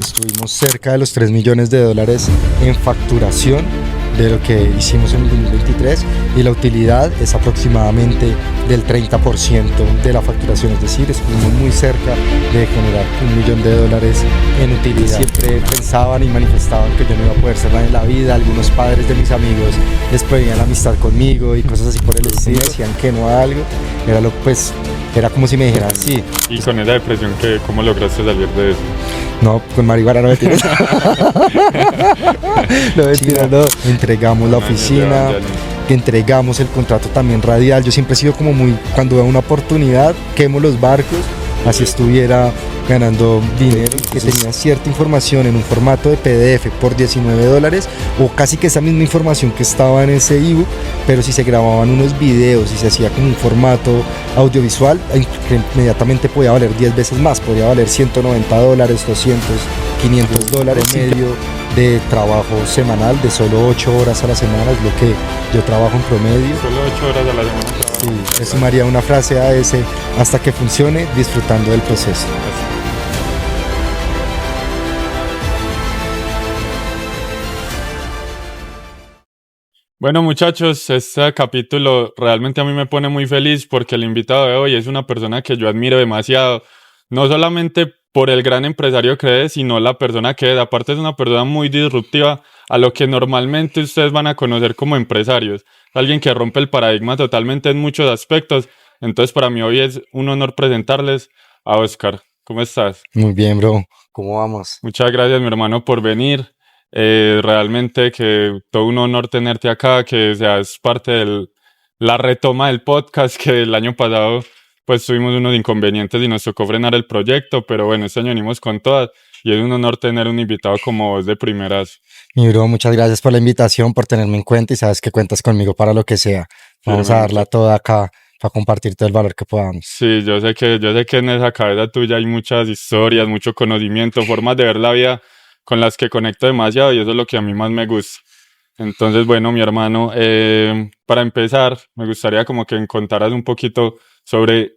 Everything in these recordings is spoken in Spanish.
Estuvimos cerca de los $3 millones en facturación de lo que hicimos en el 2023 y la utilidad es aproximadamente del 30% de la facturación, es decir, estuvimos muy cerca de generar $1 millón en utilidad. Siempre pensaban y manifestaban que yo no iba a poder ser nada en la vida. Algunos padres de mis amigos les prohibían la amistad conmigo y cosas así por el estilo, decían que no a algo, era como si me dijeran sí. Y con esa depresión, ¿cómo lograste salir de eso? No, con marihuana no me tienes. No, mentira, no. Entregamos la oficina, que entregamos el contrato también radial. Yo siempre he sido como muy, cuando veo una oportunidad, quemo los barcos, así estuviera ganando dinero, que tenía cierta información en un formato de PDF por $19, o casi que esa misma información que estaba en ese ebook, pero si se grababan unos videos y se hacía como un formato audiovisual, que inmediatamente podía valer 10 veces más, podría valer $190, 200, $500 medio de trabajo semanal de solo 8 horas a la semana, es lo que yo trabajo en promedio. Solo 8 horas a la semana. Sí, le sumaría una frase a ese: hasta que funcione, disfrutando del proceso. Bueno, muchachos, este capítulo realmente a mí me pone muy feliz porque el invitado de hoy es una persona que yo admiro demasiado, no solamente por el gran empresario que es, sino la persona que es. Aparte es una persona muy disruptiva a lo que normalmente ustedes van a conocer como empresarios. Alguien que rompe el paradigma totalmente en muchos aspectos. Entonces para mí hoy es un honor presentarles a Oscar. ¿Cómo estás? Muy bien, bro. ¿Cómo vamos? Muchas gracias, mi hermano, por venir. Realmente que todo un honor tenerte acá, que seas parte de la retoma del podcast, que el año pasado pues tuvimos unos inconvenientes y nos tocó frenar el proyecto, pero bueno, este año venimos con todas y es un honor tener un invitado como vos de primeras. Mi bro, muchas gracias por la invitación, por tenerme en cuenta y sabes que cuentas conmigo para lo que sea. Vamos a darla toda acá para compartir todo el valor que podamos. Sí, yo sé que en esa cabeza tuya hay muchas historias, mucho conocimiento, formas de ver la vida con las que conecto demasiado y eso es lo que a mí más me gusta. Entonces, bueno, mi hermano, para empezar, me gustaría como que me contaras un poquito sobre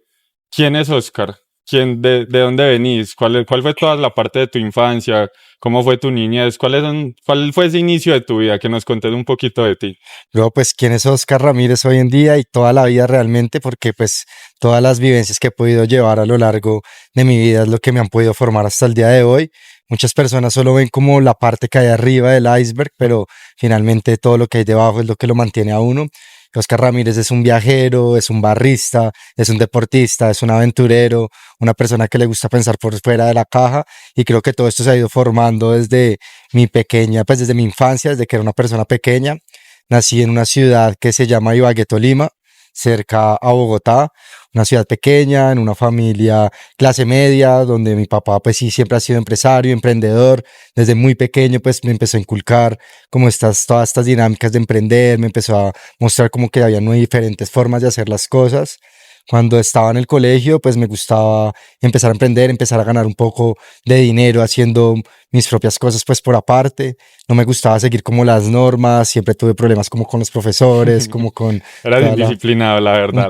quién es Oscar, de dónde venís, cuál fue toda la parte de tu infancia, cómo fue tu niñez, cuál fue ese inicio de tu vida, que nos contes un poquito de ti. Luego, pues, ¿quién es Oscar Ramírez hoy en día y toda la vida realmente? Porque, pues, todas las vivencias que he podido llevar a lo largo de mi vida es lo que me han podido formar hasta el día de hoy. Muchas personas solo ven como la parte que hay arriba del iceberg, pero finalmente todo lo que hay debajo es lo que lo mantiene a uno. Oscar Ramírez es un viajero, es un barrista, es un deportista, es un aventurero, una persona que le gusta pensar por fuera de la caja, y creo que todo esto se ha ido formando desde desde mi infancia, desde que era una persona pequeña. Nací en una ciudad que se llama Ibagué, Tolima, cerca a Bogotá, una ciudad pequeña, en una familia clase media, donde mi papá pues sí siempre ha sido empresario, emprendedor. Desde muy pequeño pues me empezó a inculcar como todas estas dinámicas de emprender, me empezó a mostrar como que había muy diferentes formas de hacer las cosas. Cuando estaba en el colegio, pues me gustaba empezar a emprender, empezar a ganar un poco de dinero haciendo mis propias cosas pues por aparte. No me gustaba seguir como las normas, siempre tuve problemas como con los profesores, como con... Eras indisciplinado, la verdad.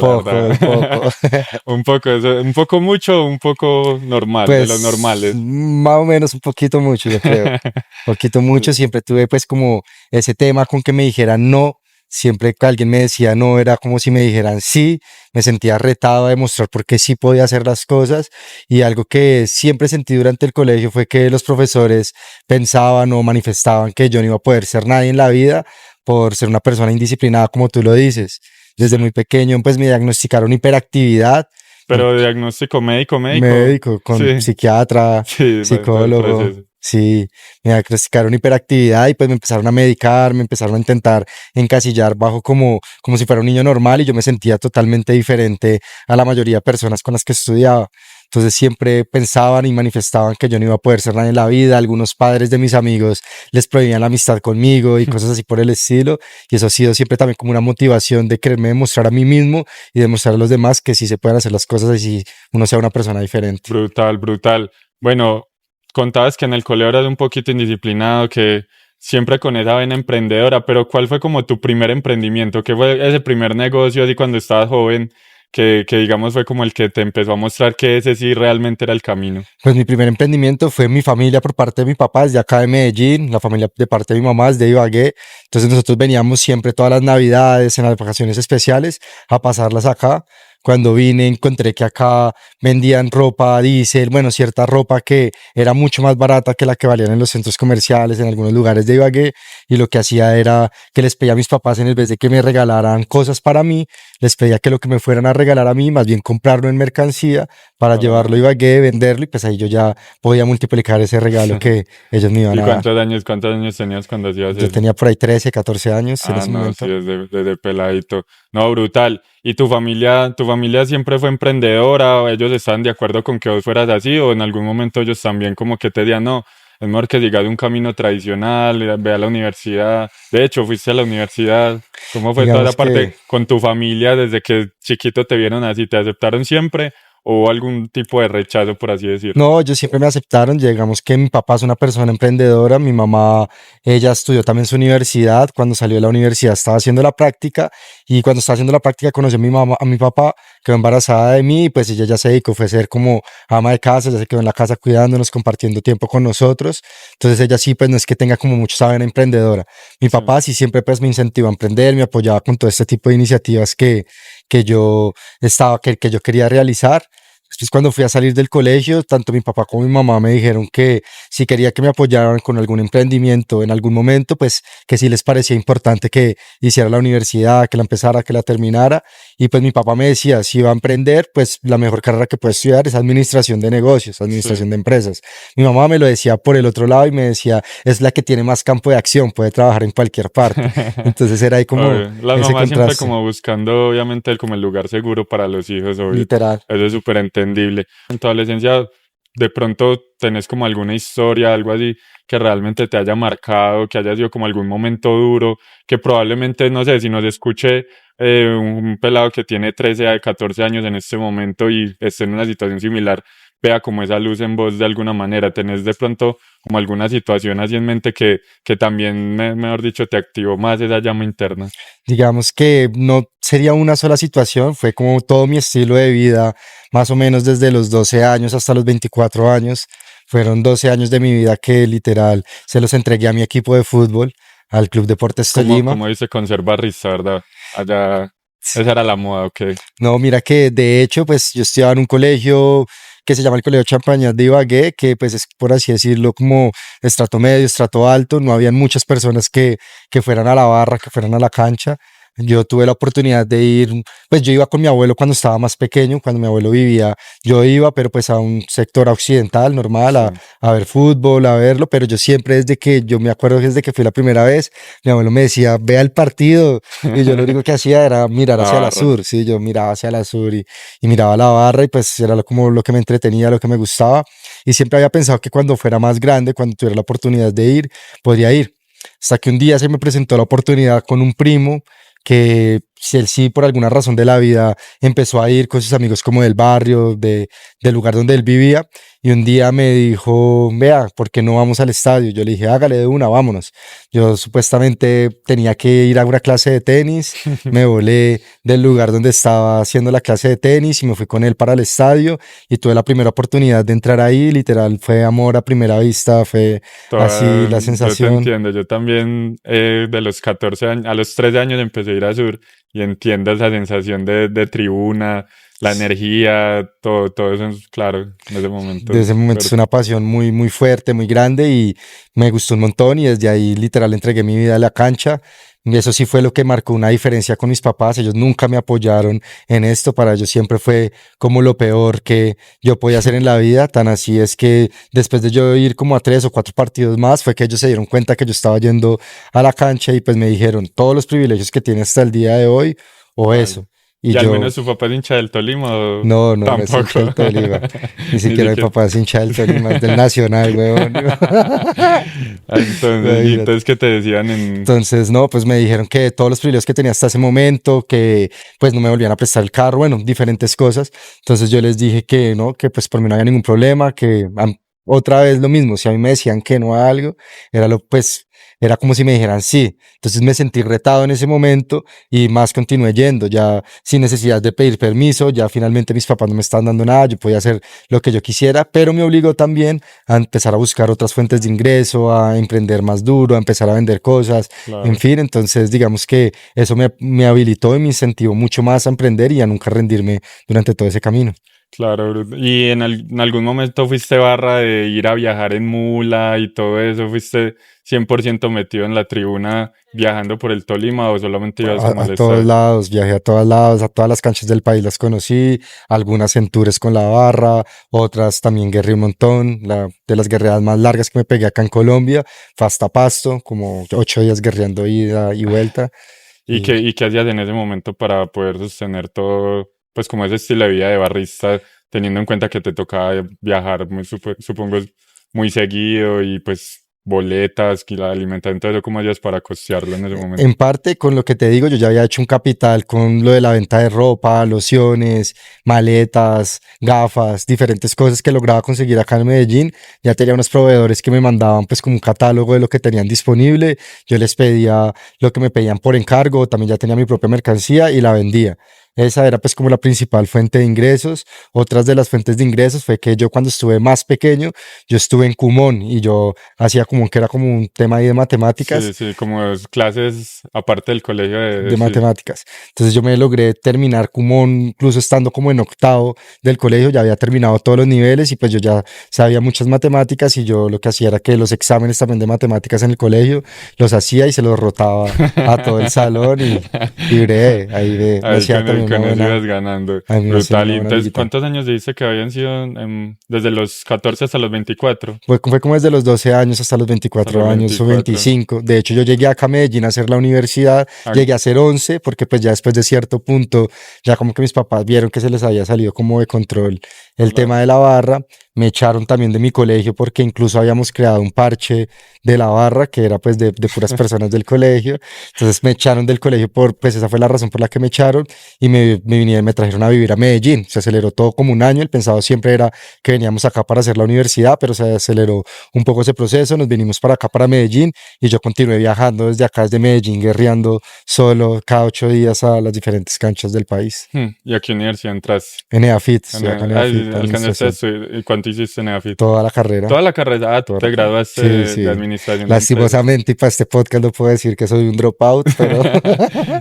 Un poco. Un poco mucho, un poco normal, pues, de los normales. Más o menos un poquito mucho, yo creo. Un poquito mucho, siempre tuve pues como ese tema con que me dijeran no. Siempre que alguien me decía no, era como si me dijeran sí. Me sentía retado a demostrar por qué sí podía hacer las cosas, y algo que siempre sentí durante el colegio fue que los profesores pensaban o manifestaban que yo no iba a poder ser nadie en la vida por ser una persona indisciplinada, como tú lo dices. Desde muy pequeño pues me diagnosticaron hiperactividad. Pero diagnóstico médico. Médico, con psiquiatra, psicólogo. Sí, me diagnosticaron hiperactividad y pues me empezaron a medicar, me empezaron a intentar encasillar bajo como si fuera un niño normal, y yo me sentía totalmente diferente a la mayoría de personas con las que estudiaba. Entonces siempre pensaban y manifestaban que yo no iba a poder ser nadie en la vida. Algunos padres de mis amigos les prohibían la amistad conmigo y cosas así por el estilo, y eso ha sido siempre también como una motivación de quererme demostrar a mí mismo y demostrar a los demás que sí se pueden hacer las cosas y si uno sea una persona diferente. Brutal. Bueno, contabas que en el colegio eras un poquito indisciplinado, que siempre con esa vena emprendedora, pero ¿cuál fue como tu primer emprendimiento? ¿Qué fue ese primer negocio así cuando estabas joven que digamos fue como el que te empezó a mostrar que ese sí realmente era el camino? Pues mi primer emprendimiento fue mi familia por parte de mi papá, es de acá de Medellín, la familia de parte de mi mamá es de Ibagué. Entonces nosotros veníamos siempre todas las navidades, en las vacaciones especiales, a pasarlas acá. Cuando vine encontré que acá vendían ropa diésel, bueno, cierta ropa que era mucho más barata que la que valían en los centros comerciales, en algunos lugares de Ibagué, y lo que hacía era que les pedía a mis papás, en vez de que me regalaran cosas para mí, les pedía que lo que me fueran a regalar a mí, más bien comprarlo en mercancía para llevarlo a Ah. Ibagué, venderlo, y pues ahí yo ya podía multiplicar ese regalo que ellos me iban ¿Y a dar. cuántos años tenías cuando hacías Yo eso? tenía por ahí 13, 14 años en Ah, ese no, sí, momento. desde peladito. No, brutal. ¿Y tu familia siempre fue emprendedora? ¿O ellos estaban de acuerdo con que vos fueras así? ¿O en algún momento ellos también como que te decían, no, es mejor que sigas un camino tradicional, ve a la universidad? De hecho, fuiste a la universidad. ¿Cómo fue toda esa Digamos que parte con tu familia desde que chiquito te vieron así? ¿Te aceptaron siempre? ¿O hubo algún tipo de rechazo, por así decirlo? no, ellos siempre me aceptaron. Digamos que mi papá es una persona emprendedora. Mi mamá, ella estudió también su universidad. Cuando salió de la universidad estaba haciendo la práctica y cuando estaba haciendo la práctica conoció a mi mamá, a mi papá, quedó embarazada de mí y pues ella ya se dedicó, fue a ser como ama de casa, ya se quedó en la casa cuidándonos, compartiendo tiempo con nosotros. Entonces ella sí, pues no es que tenga como mucho saber emprendedora. Mi Sí. papá sí siempre pues me incentivó a emprender, me apoyaba con todo este tipo de iniciativas que yo que yo quería realizar. Después, cuando fui a salir del colegio, tanto mi papá como mi mamá me dijeron que si quería que me apoyaran con algún emprendimiento en algún momento, pues que sí les parecía importante que hiciera la universidad, que la empezara, que la terminara. Y pues mi papá me decía, si va a emprender, pues la mejor carrera que puedes estudiar es administración de negocios, Sí. administración de empresas. Mi mamá me lo decía por el otro lado y me decía, es la que tiene más campo de acción, puede trabajar en cualquier parte. Entonces era ahí como Obvio. Las ese mamás siempre contraste, como buscando, obviamente, como el lugar seguro para los hijos, obvio. literal. Eso es súper entendible. En tu adolescencia, de pronto tenés como alguna historia, algo así, que realmente te haya marcado, que haya sido como algún momento duro, que probablemente, no sé, si nos escuche un pelado que tiene 13 a 14 años en este momento y esté en una situación similar, vea como esa luz en vos de alguna manera. ¿Tenés de pronto como alguna situación así en mente que también, mejor dicho, te activó más esa llama interna? Digamos que no sería una sola situación, fue como todo mi estilo de vida, más o menos desde los 12 años hasta los 24 años. Fueron 12 años de mi vida que literal se los entregué a mi equipo de fútbol, al Club Deportes Tolima. Como dice conserva Rizarda, allá, esa era la moda, ok. No, mira que de hecho, pues yo estudiaba en un colegio que se llama el Colegio Champañat de Ibagué, que pues es por así decirlo como estrato medio, estrato alto, no habían muchas personas que fueran a la barra, que fueran a la cancha. Yo tuve la oportunidad de ir, pues yo iba con mi abuelo cuando estaba más pequeño, cuando mi abuelo vivía, yo iba, pero pues a un sector occidental, normal, Sí. a ver fútbol, a verlo, pero yo siempre desde que, yo me acuerdo que desde que fui la primera vez, mi abuelo me decía, vea el partido, y yo lo único que hacía era mirar La hacia la barra. sur, sí, yo miraba hacia la sur y miraba la barra y pues era como lo que me entretenía, lo que me gustaba, y siempre había pensado que cuando fuera más grande, cuando tuviera la oportunidad de ir, podría ir. Hasta que un día se me presentó la oportunidad con un primo que si él sí por alguna razón de la vida empezó a ir con sus amigos como del barrio, del lugar donde él vivía, y un día me dijo, vea, ¿por qué no vamos al estadio? Yo le dije, hágale de una, vámonos. Yo supuestamente tenía que ir a una clase de tenis, me volé del lugar donde estaba haciendo la clase de tenis y me fui con él para el estadio y tuve la primera oportunidad de entrar ahí, literal, fue amor a primera vista, fue así la Yo te sensación. entiendo, yo también de los 14 años, a los 13 años empecé a ir a Sur y entiendo esa sensación de tribuna, la energía, todo eso, claro, en ese momento Desde ese es momento es fuerte. una pasión muy, muy fuerte, muy grande y me gustó un montón y desde ahí literal entregué mi vida a la cancha. Y eso sí fue lo que marcó una diferencia con mis papás. Ellos nunca me apoyaron en esto. Para ellos siempre fue como lo peor que yo podía hacer en la vida. Tan así es que después de yo ir como a 3 o 4 partidos más, fue que ellos se dieron cuenta que yo estaba yendo a la cancha y pues me dijeron todos los privilegios que tienes hasta el día de hoy o Vale. eso. Y ¿Y al yo, menos tu papá es hincha del Tolima o no, no, no es hincha tampoco? del Tolima. Ni Ni siquiera mi siquiera. papá es hincha del Tolima, es del Nacional, weón. Entonces, ¿y Imagínate. entonces qué te decían en... Entonces, no, pues me dijeron que todos los privilegios que tenía hasta ese momento, que pues no me volvían a prestar el carro, bueno, diferentes cosas. Entonces yo les dije que no, que pues por mí no había ningún problema, que otra vez lo mismo, si a mí me decían que no a algo, pues, era como si me dijeran sí. Entonces me sentí retado en ese momento y más continué yendo, ya sin necesidad de pedir permiso, ya finalmente mis papás no me estaban dando nada, yo podía hacer lo que yo quisiera, pero me obligó también a empezar a buscar otras fuentes de ingreso, a emprender más duro, a empezar a vender cosas, en Claro. fin, entonces digamos que eso me habilitó y me incentivó mucho más a emprender y a nunca rendirme durante todo ese camino. Claro, ¿y en algún momento fuiste barra de ir a viajar en mula y todo eso? ¿Fuiste 100% metido en la tribuna viajando por el Tolima o solamente ibas a A todos molestar? lados, viajé a todos lados, a todas las canchas del país las conocí, algunas en tours con la barra, otras también guerré un montón, de las guerreadas más largas que me pegué acá en Colombia, fue hasta Pasto, como 8 días guerreando ida y vuelta. Y Y qué hacías en ese momento para poder sostener todo, pues como ese estilo de vida de barrista, teniendo en cuenta que te tocaba viajar, supongo, muy seguido y pues boletas, y la alimentación, todo eso, ¿cómo hacías para costearlo en ese momento? en parte con lo que te digo, yo ya había hecho un capital con lo de la venta de ropa, lociones, maletas, gafas, diferentes cosas que lograba conseguir acá en Medellín. Ya tenía unos proveedores que me mandaban pues como un catálogo de lo que tenían disponible. Yo les pedía lo que me pedían por encargo, también ya tenía mi propia mercancía y la vendía. Esa era pues como la principal fuente de ingresos. Otras de las fuentes de ingresos fue que yo cuando estuve más pequeño, yo estuve en Kumon y yo hacía como que era como un tema ahí de Sí, matemáticas sí, como clases aparte del colegio de sí. matemáticas. Entonces yo me logré terminar como incluso estando como en octavo del colegio, ya había terminado todos los niveles y pues yo ya sabía muchas matemáticas y yo lo que hacía era que los exámenes también de matemáticas en el colegio los hacía y se los rotaba a todo el salón y me Ahí hacía también con eso ibas ganando. a mí me hacía Brutal. una Y buena entonces, liguita. ¿cuántos años dijiste que habían sido desde los 14 hasta los 24? Fue como desde los 12 años hasta los Hasta los 24 años o 24. 25. De hecho, yo llegué acá a Medellín a hacer la universidad, Ah, llegué a hacer 11 porque pues ya después de cierto punto, ya como que mis papás vieron que se les había salido como de control el tema claro. de la barra. Me echaron también de mi colegio porque incluso habíamos creado un parche de la barra que era pues de puras personas del colegio. Entonces me echaron del colegio pues esa fue la razón por la que me echaron y me trajeron a vivir a Medellín. Se aceleró todo como un año. El pensado siempre era que veníamos acá para hacer la universidad, pero se aceleró un poco ese proceso. Nos vinimos para acá, para Medellín, y yo continué viajando desde acá, desde Medellín, guerreando solo cada 8 días a las diferentes canchas del país. ¿Y a qué universidad entraste? En EAFIT, estoy acá en EAFIT, ¿Alcanzaste a administración. estudiar? ¿Y cuánto hiciste en EAFIT? Toda la carrera. Toda la carrera. Ah, tú Toda te la carrera. graduaste Sí, de sí. administración de empresas. Lastimosamente, y para este podcast no puedo decir que soy un dropout, pero,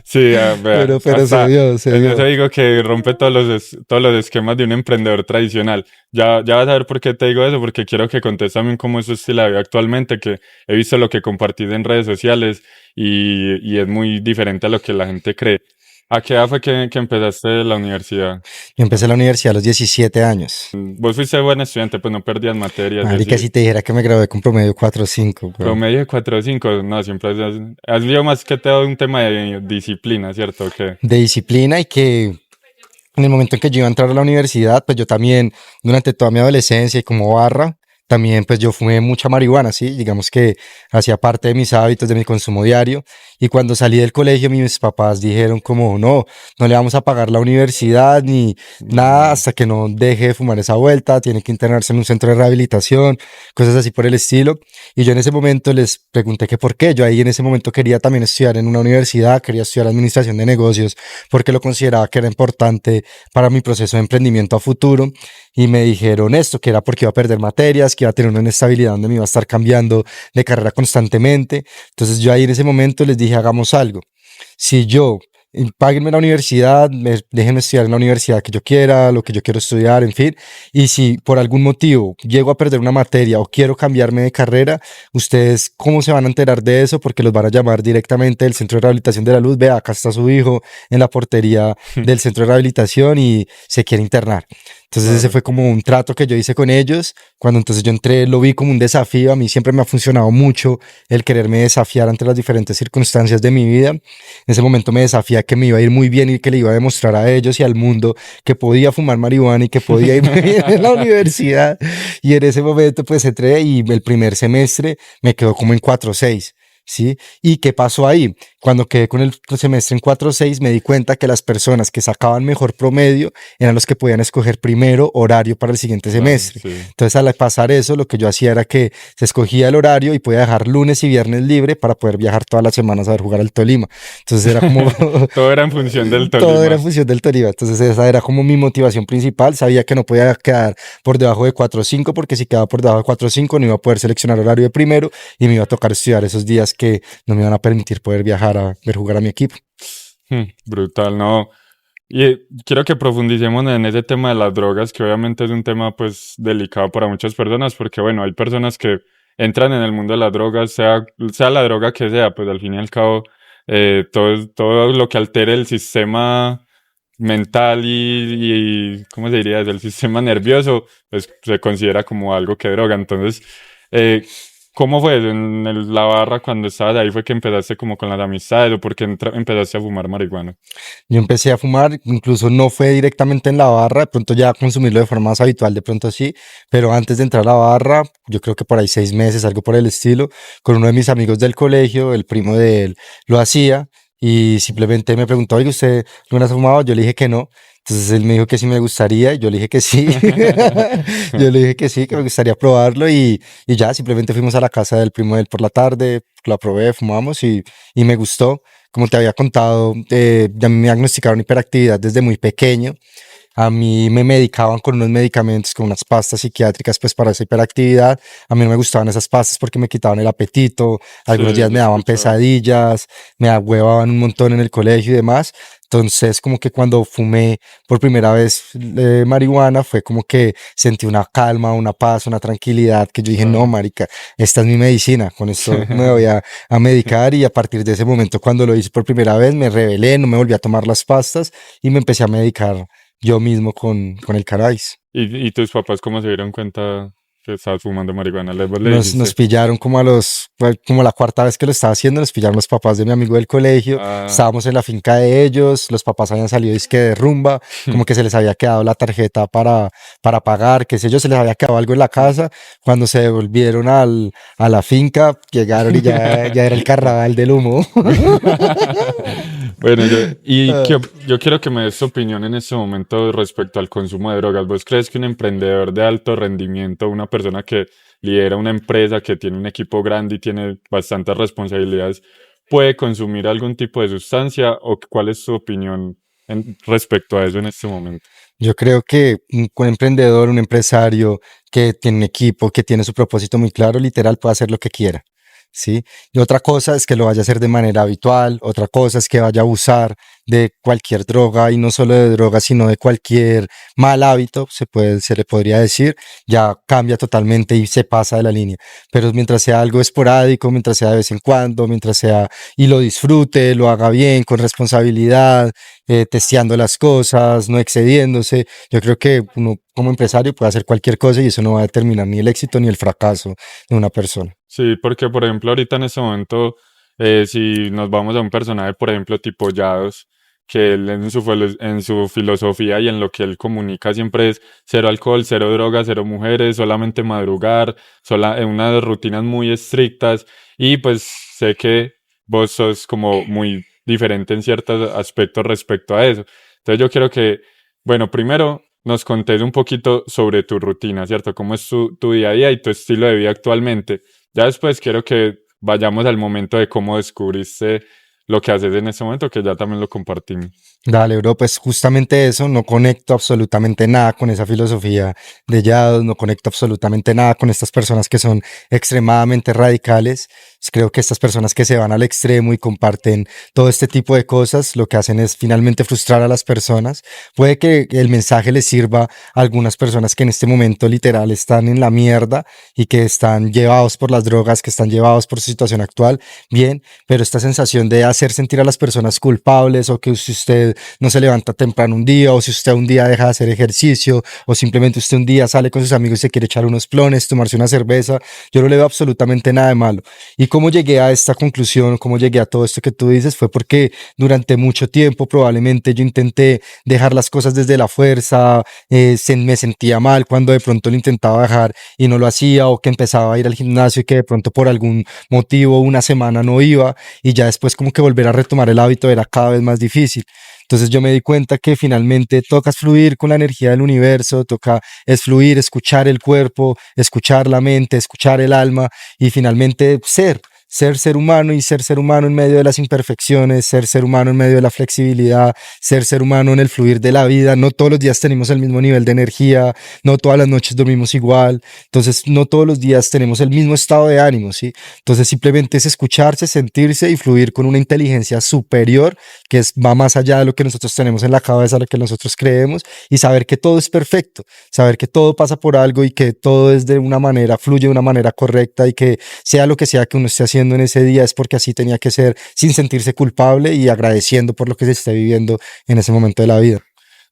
Sí, vea, pero se hasta dio, se en eso dio. digo que rompe todos los esquemas de un emprendedor tradicional. Ya vas a ver por qué te digo eso, porque quiero que contes también cómo es tu estilo de vida actualmente, que he visto lo que compartís en redes sociales y es muy diferente a lo que la gente cree. ¿A qué edad fue que empezaste la universidad? Yo empecé la universidad a los 17 años. Vos fuiste buen estudiante, pues no perdías materias, y Marica, así. si te dijera que me gradué con promedio 4.5, weón. Promedio de 4 o 5, no, siempre has visto más que todo un tema de disciplina, ¿cierto? Que De disciplina y que en el momento en que yo iba a entrar a la universidad, pues yo también, durante toda mi adolescencia y como barra, también pues yo fumé mucha marihuana, ¿sí? Digamos que hacía parte de mis hábitos, de mi consumo diario. Y cuando salí del colegio, mis papás dijeron como, no, no le vamos a pagar la universidad ni nada no, hasta que no deje de fumar esa vuelta, tiene que internarse en un centro de rehabilitación, cosas así por el estilo. Y yo en ese momento les pregunté que por qué. Yo ahí en ese momento quería también estudiar en una universidad, quería estudiar administración de negocios, porque lo consideraba que era importante para mi proceso de emprendimiento a futuro. Y me dijeron esto, que era porque iba a perder materias, que iba a tener una inestabilidad donde me iba a estar cambiando de carrera constantemente. Entonces yo ahí en ese momento les dije, hagamos algo. Si yo, páguenme la universidad, déjenme estudiar en la universidad que yo quiera, lo que yo quiero estudiar, en fin. Y si por algún motivo llego a perder una materia o quiero cambiarme de carrera, ustedes, ¿cómo se van a enterar de eso? Porque los van a llamar directamente del Centro de Rehabilitación de la Luz. Vea, acá está su hijo en la portería del Centro de Rehabilitación y se quiere internar. Entonces ese claro. fue como un trato que yo hice con ellos. Cuando entonces yo entré, lo vi como un desafío. A mí siempre me ha funcionado mucho el quererme desafiar ante las diferentes circunstancias de mi vida. En ese momento me desafía que me iba a ir muy bien y que le iba a demostrar a ellos y al mundo que podía fumar marihuana y que podía irme bien en la universidad. Y en ese momento pues entré y el primer semestre me quedó como en 4.6. ¿sí? ¿Y qué pasó ahí? Cuando quedé con el semestre en 4.6 me di cuenta que las personas que sacaban mejor promedio eran los que podían escoger primero horario para el siguiente Claro, semestre. sí. Entonces, al pasar eso, lo que yo hacía era que se escogía el horario y podía dejar lunes y viernes libre para poder viajar todas las semanas a ver jugar al Tolima. Entonces, era como Todo era en función del todo era en Tolima. función del Tolima. Entonces, esa era como mi motivación principal. Sabía que no podía quedar por debajo de 4.5 porque si quedaba por debajo de 4.5 no iba a poder seleccionar horario de primero y me iba a tocar estudiar esos días que no me iban a permitir poder viajar a ver jugar a mi equipo. Brutal, no. Y quiero que profundicemos en ese tema de las drogas, que obviamente es un tema pues delicado para muchas personas, porque bueno, hay personas que entran en el mundo de las drogas, sea la droga que sea, pues al fin y al cabo, todo lo que altere el sistema mental ¿cómo se diría? El sistema nervioso, pues se considera como algo que droga. Entonces, eh, ¿cómo fue en la barra cuando estabas ahí? ¿Fue que empezaste como con las amistades o porque empezaste a fumar marihuana? Yo empecé a fumar, incluso no fue directamente en la barra, de pronto ya a consumirlo de forma más habitual, de pronto sí, pero antes de entrar a la barra, yo creo que por ahí 6 meses, algo por el estilo, con uno de mis amigos del colegio, el primo de él, lo hacía y simplemente me preguntó, oye, ¿usted alguna vez ha fumado? Yo le dije que no. Entonces él me dijo que sí me gustaría, y yo le dije que sí, yo le dije que sí, que me gustaría probarlo y ya simplemente fuimos a la casa del primo de él por la tarde, lo probé, fumamos y me gustó. Como te había contado, ya me diagnosticaron hiperactividad desde muy pequeño. A mí me medicaban con unos medicamentos, con unas pastas psiquiátricas, pues para esa hiperactividad. A mí no me gustaban esas pastas porque me quitaban el apetito. Sí, Algunos días lo me he daban escuchado. pesadillas, me agüevaban un montón en el colegio y demás. Entonces, como que cuando fumé por primera vez marihuana, fue como que sentí una calma, una paz, una tranquilidad, que yo dije, no, Claro. marica, esta es mi medicina, con esto me voy a medicar. Y a partir de ese momento, cuando lo hice por primera vez, me rebelé, no me volví a tomar las pastas y me empecé a medicar yo mismo con el cannabis. ¿Y tus papás cómo se dieron cuenta que estabas fumando marihuana? ¿Vos le Nos dijiste? pillaron como la cuarta vez que lo estaba haciendo, nos pillaron los papás de mi amigo del colegio, Ah, estábamos en la finca de ellos, los papás habían salido disque de rumba, como que se les había quedado la tarjeta para pagar, qué sé yo, se les había quedado algo en la casa, cuando se devolvieron a la finca, llegaron y ya era el carnaval del humo. Bueno, Ah. yo quiero que me des tu opinión en este momento respecto al consumo de drogas. ¿Vos crees que un emprendedor de alto rendimiento, una persona que lidera una empresa, que tiene un equipo grande y tiene bastantes responsabilidades, puede consumir algún tipo de sustancia? ¿O cuál es tu opinión respecto a eso en este momento? Yo creo que un emprendedor, un empresario que tiene un equipo, que tiene su propósito muy claro, literal puede hacer lo que quiera. ¿Sí? Y otra cosa es que lo vaya a hacer de manera habitual, otra cosa es que vaya a abusar de cualquier droga y no solo de droga, sino de cualquier mal hábito, se le podría decir, ya cambia totalmente y se pasa de la línea. Pero mientras sea algo esporádico, mientras sea de vez en cuando, mientras sea y lo disfrute, lo haga bien, con responsabilidad, testeando las cosas, no excediéndose, yo creo que uno como empresario puede hacer cualquier cosa y eso no va a determinar ni el éxito ni el fracaso de una persona. Sí, porque por ejemplo ahorita en este momento, si nos vamos a un personaje, por ejemplo, tipo Yados, que él en su filosofía y en lo que él comunica siempre es cero alcohol, cero drogas, cero mujeres, solamente madrugar, en unas rutinas muy estrictas y pues sé que vos sos como muy diferente en ciertos aspectos respecto a eso. Entonces yo quiero que, bueno, primero nos contés un poquito sobre tu rutina, ¿cierto? ¿Cómo es tu día a día y tu estilo de vida actualmente? Ya después quiero que vayamos al momento de cómo descubriste lo que haces en este momento, que ya también lo compartimos. Dale, bro, pues justamente eso, no conecto absolutamente nada con esa filosofía de Yados, no conecto absolutamente nada con estas personas que son extremadamente radicales. Creo que estas personas que se van al extremo y comparten todo este tipo de cosas, lo que hacen es finalmente frustrar a las personas. Puede que el mensaje les sirva a algunas personas que en este momento literal están en la mierda y que están llevados por las drogas, que están llevados por su situación actual, bien, pero esta sensación de hacer sentir a las personas culpables o que si usted no se levanta temprano un día o si usted un día deja de hacer ejercicio o simplemente usted un día sale con sus amigos y se quiere echar unos plones, tomarse una cerveza, yo no le veo absolutamente nada de malo. Y cómo llegué a esta conclusión, cómo llegué a todo esto que tú dices, fue porque durante mucho tiempo probablemente yo intenté dejar las cosas desde la fuerza, me sentía mal cuando de pronto lo intentaba dejar y no lo hacía, o que empezaba a ir al gimnasio y que de pronto por algún motivo una semana no iba, y ya después como que volver a retomar el hábito era cada vez más difícil. Entonces yo me di cuenta que finalmente toca fluir con la energía del universo, toca es fluir, escuchar el cuerpo, escuchar la mente, escuchar el alma y finalmente ser humano, y ser humano en medio de las imperfecciones, ser humano en medio de la flexibilidad, ser humano en el fluir de la vida. No todos los días tenemos el mismo nivel de energía, no todas las noches dormimos igual, entonces no todos los días tenemos el mismo estado de ánimo, ¿sí? Entonces simplemente es escucharse, sentirse y fluir con una inteligencia superior va más allá de lo que nosotros tenemos en la cabeza, lo que nosotros creemos, y saber que todo es perfecto, saber que todo pasa por algo y que todo es de una manera, fluye de una manera correcta, y que sea lo que sea que uno esté haciendo en ese día es porque así tenía que ser, sin sentirse culpable y agradeciendo por lo que se esté viviendo en ese momento de la vida.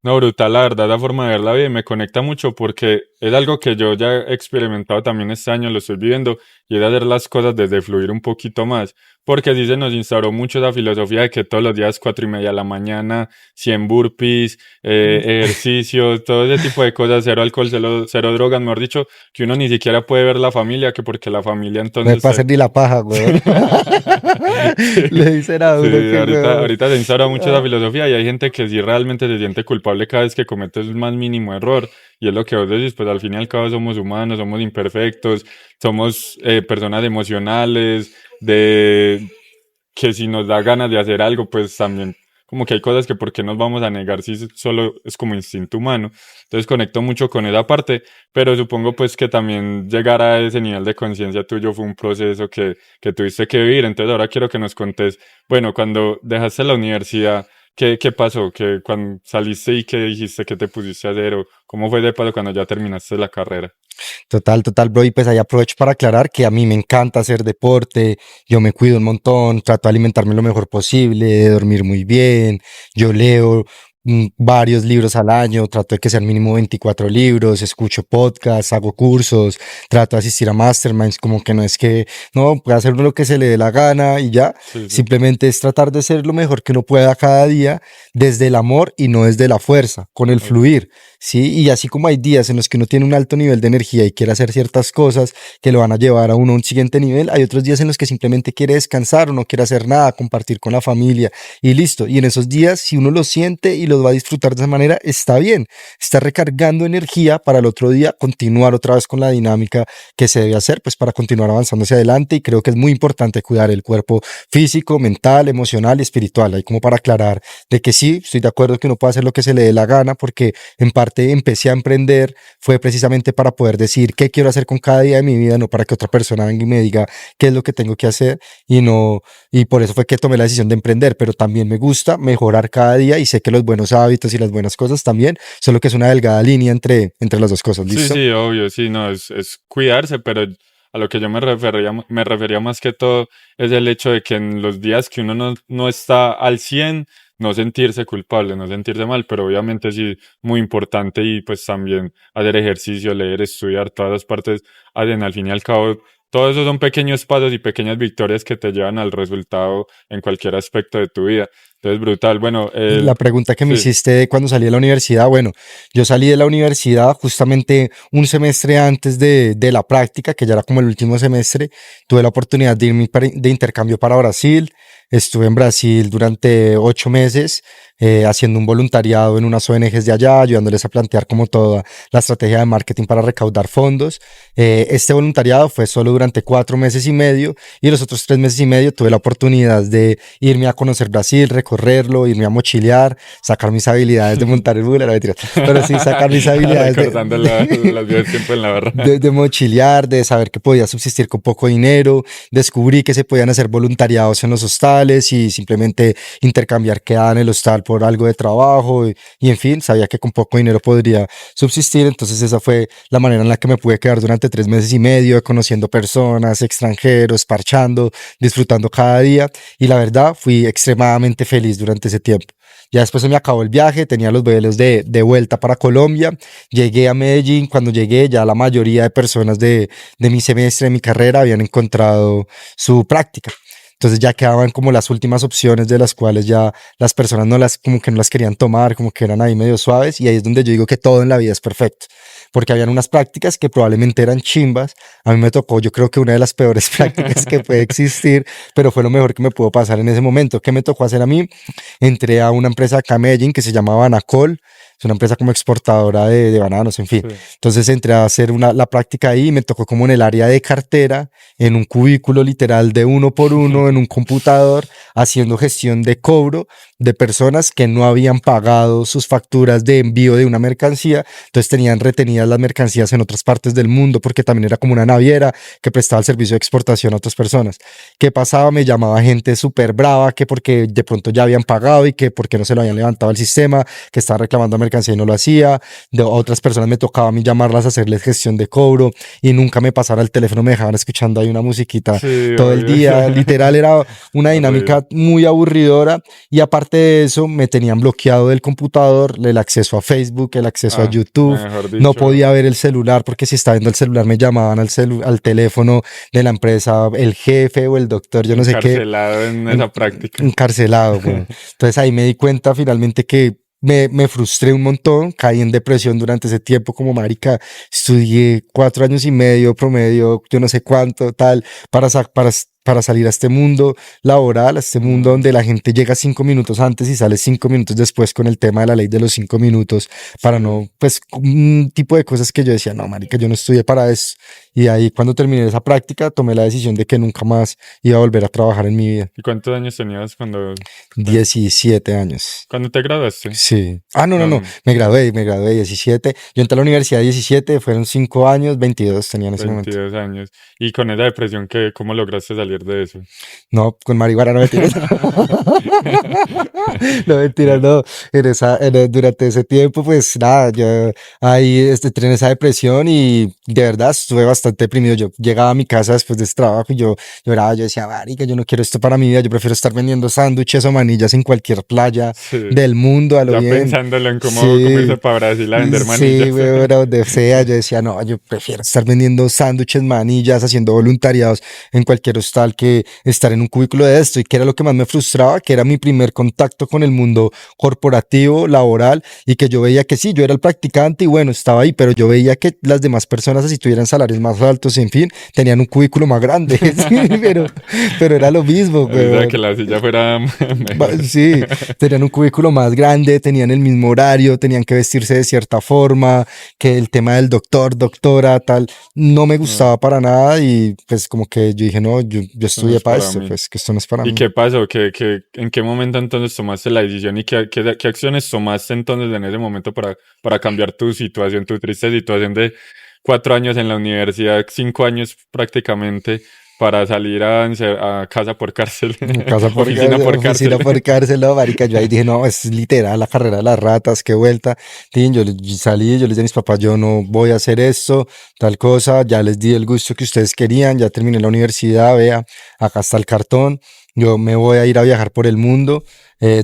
No, brutal, la verdad, la forma de ver la vida y me conecta mucho porque es algo que yo ya he experimentado también este año, lo estoy viviendo, y es hacer las cosas desde fluir un poquito más. Porque así se nos instauró mucho esa filosofía de que todos los días 4:30 de la mañana, 100 burpees, ejercicios, todo ese tipo de cosas, cero alcohol, cero drogas, mejor dicho, que uno ni siquiera puede ver la familia, que porque la familia No me entonces puede hacer ni la paja, güey. Le dicen a Sí, uno que, güey. ahorita se instaura mucho esa filosofía y hay gente que sí realmente se siente culpable cada vez que comete el más mínimo error. Y es lo que vos decís, pues al fin y al cabo somos humanos, somos imperfectos, somos personas emocionales, de que si nos da ganas de hacer algo, pues también como que hay cosas que por qué nos vamos a negar si solo es como instinto humano. Entonces conecto mucho con esa parte, pero supongo pues que también llegar a ese nivel de conciencia tuyo fue un proceso que tuviste que vivir. Entonces ahora quiero que nos contes, bueno, cuando dejaste la universidad, ¿qué pasó? ¿Qué, cuando saliste y qué dijiste que te pusiste a hacer? ¿O cómo fue de paso cuando ya terminaste la carrera? Total, bro. Y pues ahí aprovecho para aclarar que a mí me encanta hacer deporte, yo me cuido un montón, trato de alimentarme lo mejor posible, de dormir muy bien, yo leo varios libros al año, trato de que sean mínimo 24 libros, escucho podcasts, hago cursos, trato de asistir a masterminds, como que no es que, no, puede hacer uno lo que se le dé la gana y ya, Sí, sí. simplemente es tratar de ser lo mejor que uno pueda cada día desde el amor y no desde la fuerza, con el Ok. fluir. Sí, y así como hay días en los que uno tiene un alto nivel de energía y quiere hacer ciertas cosas que lo van a llevar a uno a un siguiente nivel, hay otros días en los que simplemente quiere descansar o no quiere hacer nada, compartir con la familia y listo. Y en esos días, si uno lo siente y los va a disfrutar de esa manera, está bien, está recargando energía para el otro día continuar otra vez con la dinámica que se debe hacer, pues para continuar avanzando hacia adelante. Y creo que es muy importante cuidar el cuerpo físico, mental, emocional y espiritual. Ahí como para aclarar de que sí, estoy de acuerdo que uno puede hacer lo que se le dé la gana, porque en parte empecé a emprender fue precisamente para poder decir qué quiero hacer con cada día de mi vida, no para que otra persona venga y me diga qué es lo que tengo que hacer, y no, y por eso fue que tomé la decisión de emprender. Pero también me gusta mejorar cada día y sé que los buenos hábitos y las buenas cosas también, solo que es una delgada línea entre las dos cosas, Sí, ¿listo? sí, obvio, sí, no, es cuidarse, pero a lo que yo me refería más que todo es el hecho de que en los días que uno no está al 100 no sentirse culpable, no sentirse mal, pero obviamente sí, muy importante y pues también hacer ejercicio, leer, estudiar, todas las partes hacen al fin y al cabo, todo eso son pequeños pasos y pequeñas victorias que te llevan al resultado en cualquier aspecto de tu vida. Entonces, brutal. Bueno, La pregunta que me sí, hiciste de cuando salí de la universidad, bueno, yo salí de la universidad justamente un semestre antes de la práctica, que ya era como el último semestre. Tuve la oportunidad de irme de intercambio para Brasil. Estuve en Brasil durante 8 meses, haciendo un voluntariado en unas ONGs de allá, ayudándoles a plantear como toda la estrategia de marketing para recaudar fondos. Este voluntariado fue solo durante 4 meses y medio, y los otros 3 meses y medio tuve la oportunidad de irme a conocer Brasil, recorrerlo, irme a mochilear, sacar mis habilidades de montar el bus, no, mentira, pero sí sacar mis habilidades recordando las viejos tiempos en la barra. de mochilear, de saber que podía subsistir con poco dinero. Descubrí que se podían hacer voluntariados en los hostales, hostales y simplemente intercambiar quedada en el hostal por algo de trabajo y en fin, sabía que con poco dinero podría subsistir, entonces esa fue la manera en la que me pude quedar durante 3 meses y medio, conociendo personas, extranjeros, parchando, disfrutando cada día y la verdad fui extremadamente feliz durante ese tiempo. Ya después se me acabó el viaje, tenía los vuelos de vuelta para Colombia, llegué a Medellín, cuando llegué ya la mayoría de personas de mi semestre, de mi carrera, habían encontrado su práctica. Entonces ya quedaban como las últimas opciones de las cuales ya las personas como que no las querían tomar, como que eran ahí medio suaves y ahí es donde yo digo que todo en la vida es perfecto. Porque habían unas prácticas que probablemente eran chimbas. A mí me tocó, yo creo que una de las peores prácticas que puede existir, pero fue lo mejor que me pudo pasar en ese momento. ¿Qué me tocó hacer a mí? Entré a una empresa acá en Medellín que se llamaba Anacol, es una empresa como exportadora de bananos, en fin. Sí. Entonces entré a hacer la práctica ahí y me tocó como en el área de cartera, en un cubículo literal de uno por uno, en un computador, haciendo gestión de cobro de personas que no habían pagado sus facturas de envío de una mercancía, entonces tenían retenidas las mercancías en otras partes del mundo porque también era como una naviera que prestaba el servicio de exportación a otras personas. ¿Qué pasaba? Me llamaba gente súper brava que porque de pronto ya habían pagado y que porque no se lo habían levantado el sistema, que estaba reclamando mercancía y no lo hacía. De otras personas me tocaba a mí llamarlas a hacerles gestión de cobro y nunca me pasara el teléfono, me dejaban escuchando ahí una musiquita Sí, todo el obvio. día. Literal era una dinámica Horrible. muy aburridora y aparte de eso me tenían bloqueado del computador el acceso a Facebook, el acceso a YouTube. Mejor No dicho, podía ver el celular porque si estaba viendo el celular me llamaban al teléfono de la empresa, el jefe o el doctor, yo no sé qué, encarcelado en esa práctica. encarcelado, güey. Entonces ahí me di cuenta finalmente que me frustré un montón, caí en depresión durante ese tiempo como marica, estudié 4 años y medio promedio, yo no sé cuánto, tal, para salir a este mundo laboral, a este mundo donde la gente llega 5 minutos antes y sale 5 minutos después con el tema de la ley de los 5 minutos, para Sí. no, pues un tipo de cosas que yo decía, no, marica, yo no estudié para eso. Y ahí cuando terminé esa práctica tomé la decisión de que nunca más iba a volver a trabajar en mi vida. ¿Y cuántos años tenías 17 años. cuando te graduaste? Sí. Ah, no, No, me gradué 17. Yo entré a la universidad 17, fueron 5 años, 22 tenía en ese momento. 22 años. Y con esa depresión, ¿cómo lograste salir de eso? No, con marihuana no mentiras. No mentiras, no. Durante ese tiempo, pues nada, yo ahí entré en esa depresión y de verdad estuve bastante deprimido. Yo llegaba a mi casa después de ese trabajo y yo lloraba, yo decía, marica, yo no quiero esto para mi vida, yo prefiero estar vendiendo sándwiches o manillas en cualquier playa Sí. del mundo, a lo Ya bien. pensándolo en cómo Sí. irse para Brasil a vender Sí, manillas. güey, donde sea, yo decía, no, yo prefiero estar vendiendo sándwiches, manillas, haciendo voluntariados en cualquier hostal que estar en un cubículo de esto. Y que era lo que más me frustraba, que era mi primer contacto con el mundo corporativo, laboral, y que yo veía que sí, yo era el practicante y bueno, estaba ahí, pero yo veía que las demás personas, así tuvieran salarios más altos, en fin, tenían un cubículo más grande, sí, pero era lo mismo, O sea, güey. que la silla fuera mejor. Sí, tenían un cubículo más grande, tenían el mismo horario, tenían que vestirse de cierta forma, que el tema del doctor, doctora, tal, no me gustaba para nada y pues como que yo dije, no, yo no estudié es para para esto, mí. pues que esto no es para ¿Y mí. qué pasó? ¿En qué momento entonces tomaste la decisión y qué acciones tomaste entonces en ese momento para cambiar tu situación, tu triste situación de 4 años en la universidad, 5 años prácticamente, para salir a casa por cárcel, Casa por oficina por oficina cárcel? por cárcel, no, marica, yo ahí dije, no, es literal la carrera de las ratas, qué vuelta. Tin, yo salí, yo les dije a mis papás, yo no voy a hacer esto, tal cosa, ya les di el gusto que ustedes querían, ya terminé la universidad, vea, acá está el cartón, yo me voy a ir a viajar por el mundo.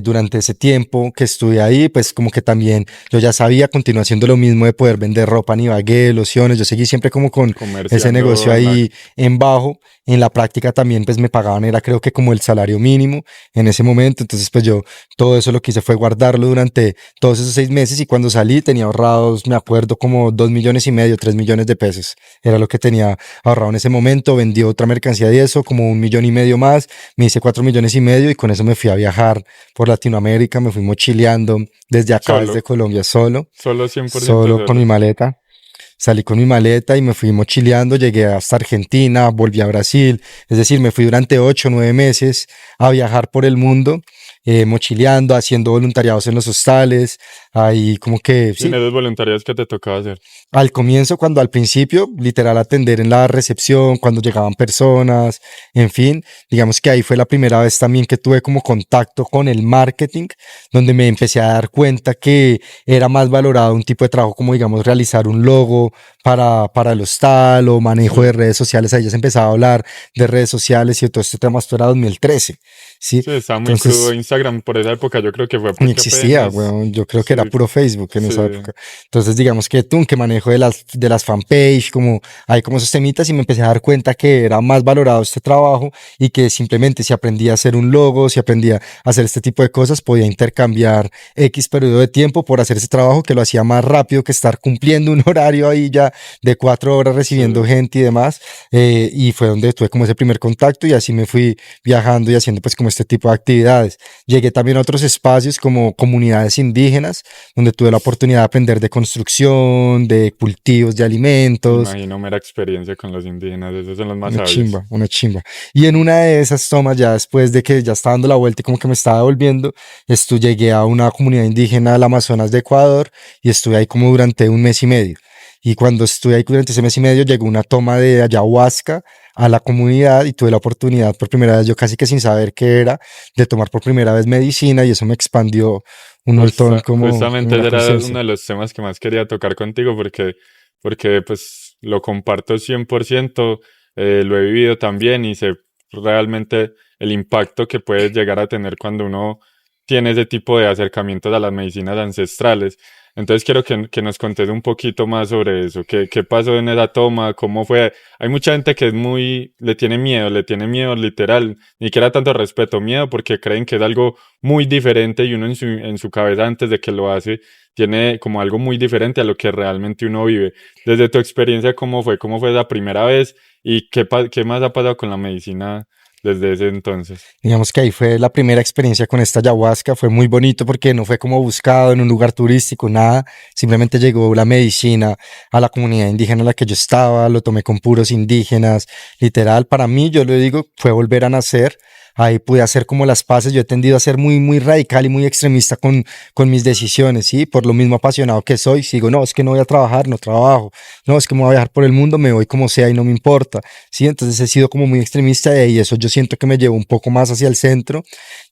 Durante ese tiempo que estuve ahí, pues como que también yo ya sabía, continué haciendo lo mismo de poder vender ropa en Ibagué, lociones, yo seguí siempre como con ese negocio Comerciando ahí en bajo. En la práctica también pues me pagaban, era creo que como el salario mínimo en ese momento, entonces pues yo todo eso lo que hice fue guardarlo durante todos esos 6 meses y cuando salí tenía ahorrados, me acuerdo, como 2,5 millones, 3 millones de pesos, era lo que tenía ahorrado en ese momento, vendí otra mercancía de eso, como 1,5 millones más, me hice 4,5 millones y con eso me fui a viajar por Latinoamérica, me fui mochileando desde acá, solo, desde Colombia, solo, solo 100% solo con solo. mi maleta. salí con mi maleta y me fui mochileando, llegué hasta Argentina, volví a Brasil, es decir, me fui durante 8 o 9 meses a viajar por el mundo, mochileando, haciendo voluntariados en los hostales, ahí como que, Y en sí, esos voluntarios que te tocaba hacer. al comienzo, cuando al principio, literal atender en la recepción, cuando llegaban personas, en fin, digamos que ahí fue la primera vez también que tuve como contacto con el marketing, donde me empecé a dar cuenta que era más valorado un tipo de trabajo como, digamos, realizar un logo para el hostal o manejo de Sí. redes sociales. Ahí ya se empezaba a hablar de redes sociales y todo este tema, esto era 2013, ¿sí? Sí, estaba muy crudo Entonces, Instagram por esa época. Yo creo que fue ni porque existía, apenas. weón. Yo creo que Sí, era puro Facebook en sí, esa época. Entonces, digamos que tú, que manejo de las fanpage, como hay como esos temitas, y me empecé a dar cuenta que era más valorado este trabajo y que simplemente si aprendía a hacer un logo, si aprendía a hacer este tipo de cosas, podía intercambiar X periodo de tiempo por hacer ese trabajo que lo hacía más rápido que estar cumpliendo un horario ahí ya de 4 horas recibiendo sí. gente y demás. Y fue donde tuve como ese primer contacto y así me fui viajando y haciendo pues como este tipo de actividades. Llegué también a otros espacios como comunidades indígenas, donde tuve la oportunidad de aprender de construcción, de cultivos de Me alimentos. imagino mera experiencia con los indígenas. Esos son los más Una sabios. chimba, una chimba. Y en una de esas tomas, ya después de que ya estaba dando la vuelta y como que me estaba devolviendo, llegué a una comunidad indígena del Amazonas de Ecuador y estuve ahí como durante un mes y medio. Y cuando estuve ahí durante ese mes y medio, llegó una toma de ayahuasca a la comunidad y tuve la oportunidad por primera vez, yo casi que sin saber qué era, de tomar por primera vez medicina y eso me expandió un montón como Justamente la ese era uno conciencia. de los temas que más quería tocar contigo porque pues lo comparto 100%, lo he vivido también y sé realmente el impacto que puede llegar a tener cuando uno tiene ese tipo de acercamientos a las medicinas ancestrales. Entonces quiero que nos contes un poquito más sobre eso, qué pasó en esa toma, cómo fue. Hay mucha gente que es le tiene miedo literal, ni siquiera tanto respeto, miedo porque creen que es algo muy diferente y uno en su cabeza antes de que lo hace tiene como algo muy diferente a lo que realmente uno vive. Desde tu experiencia, cómo fue la primera vez y qué más ha pasado con la medicina desde ese entonces. Digamos que ahí fue la primera experiencia con esta ayahuasca, fue muy bonito porque no fue como buscado en un lugar turístico, nada, simplemente llegó la medicina a la comunidad indígena en la que yo estaba, lo tomé con puros indígenas, literal, para mí, yo le digo, fue volver a nacer. Ahí pude hacer como las paces. Yo he tendido a ser muy, muy radical y muy extremista con mis decisiones, ¿sí? Por lo mismo apasionado que soy, sigo, no, es que no voy a trabajar, no trabajo, no, es que me voy a viajar por el mundo, me voy como sea y no me importa. Sí, entonces he sido como muy extremista y eso yo siento que me llevó un poco más hacia el centro.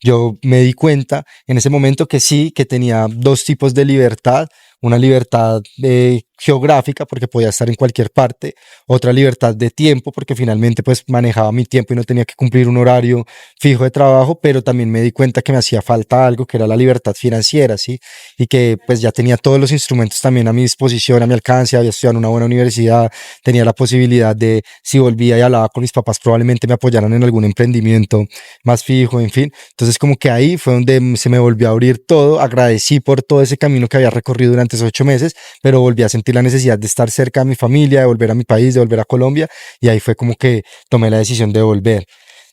Yo me di cuenta en ese momento que sí, que tenía dos tipos de libertad, una libertad geográfica porque podía estar en cualquier parte, otra libertad de tiempo porque finalmente pues manejaba mi tiempo y no tenía que cumplir un horario fijo de trabajo, pero también me di cuenta que me hacía falta algo que era la libertad financiera, ¿sí? Y que pues ya tenía todos los instrumentos también a mi disposición, a mi alcance, había estudiado en una buena universidad, tenía la posibilidad de, si volvía y hablaba con mis papás, probablemente me apoyaran en algún emprendimiento más fijo, en fin. Entonces como que ahí fue donde se me volvió a abrir todo, agradecí por todo ese camino que había recorrido durante esos 8 meses, pero volví a sentir la necesidad de estar cerca de mi familia, de volver a mi país, de volver a Colombia, y ahí fue como que tomé la decisión de volver.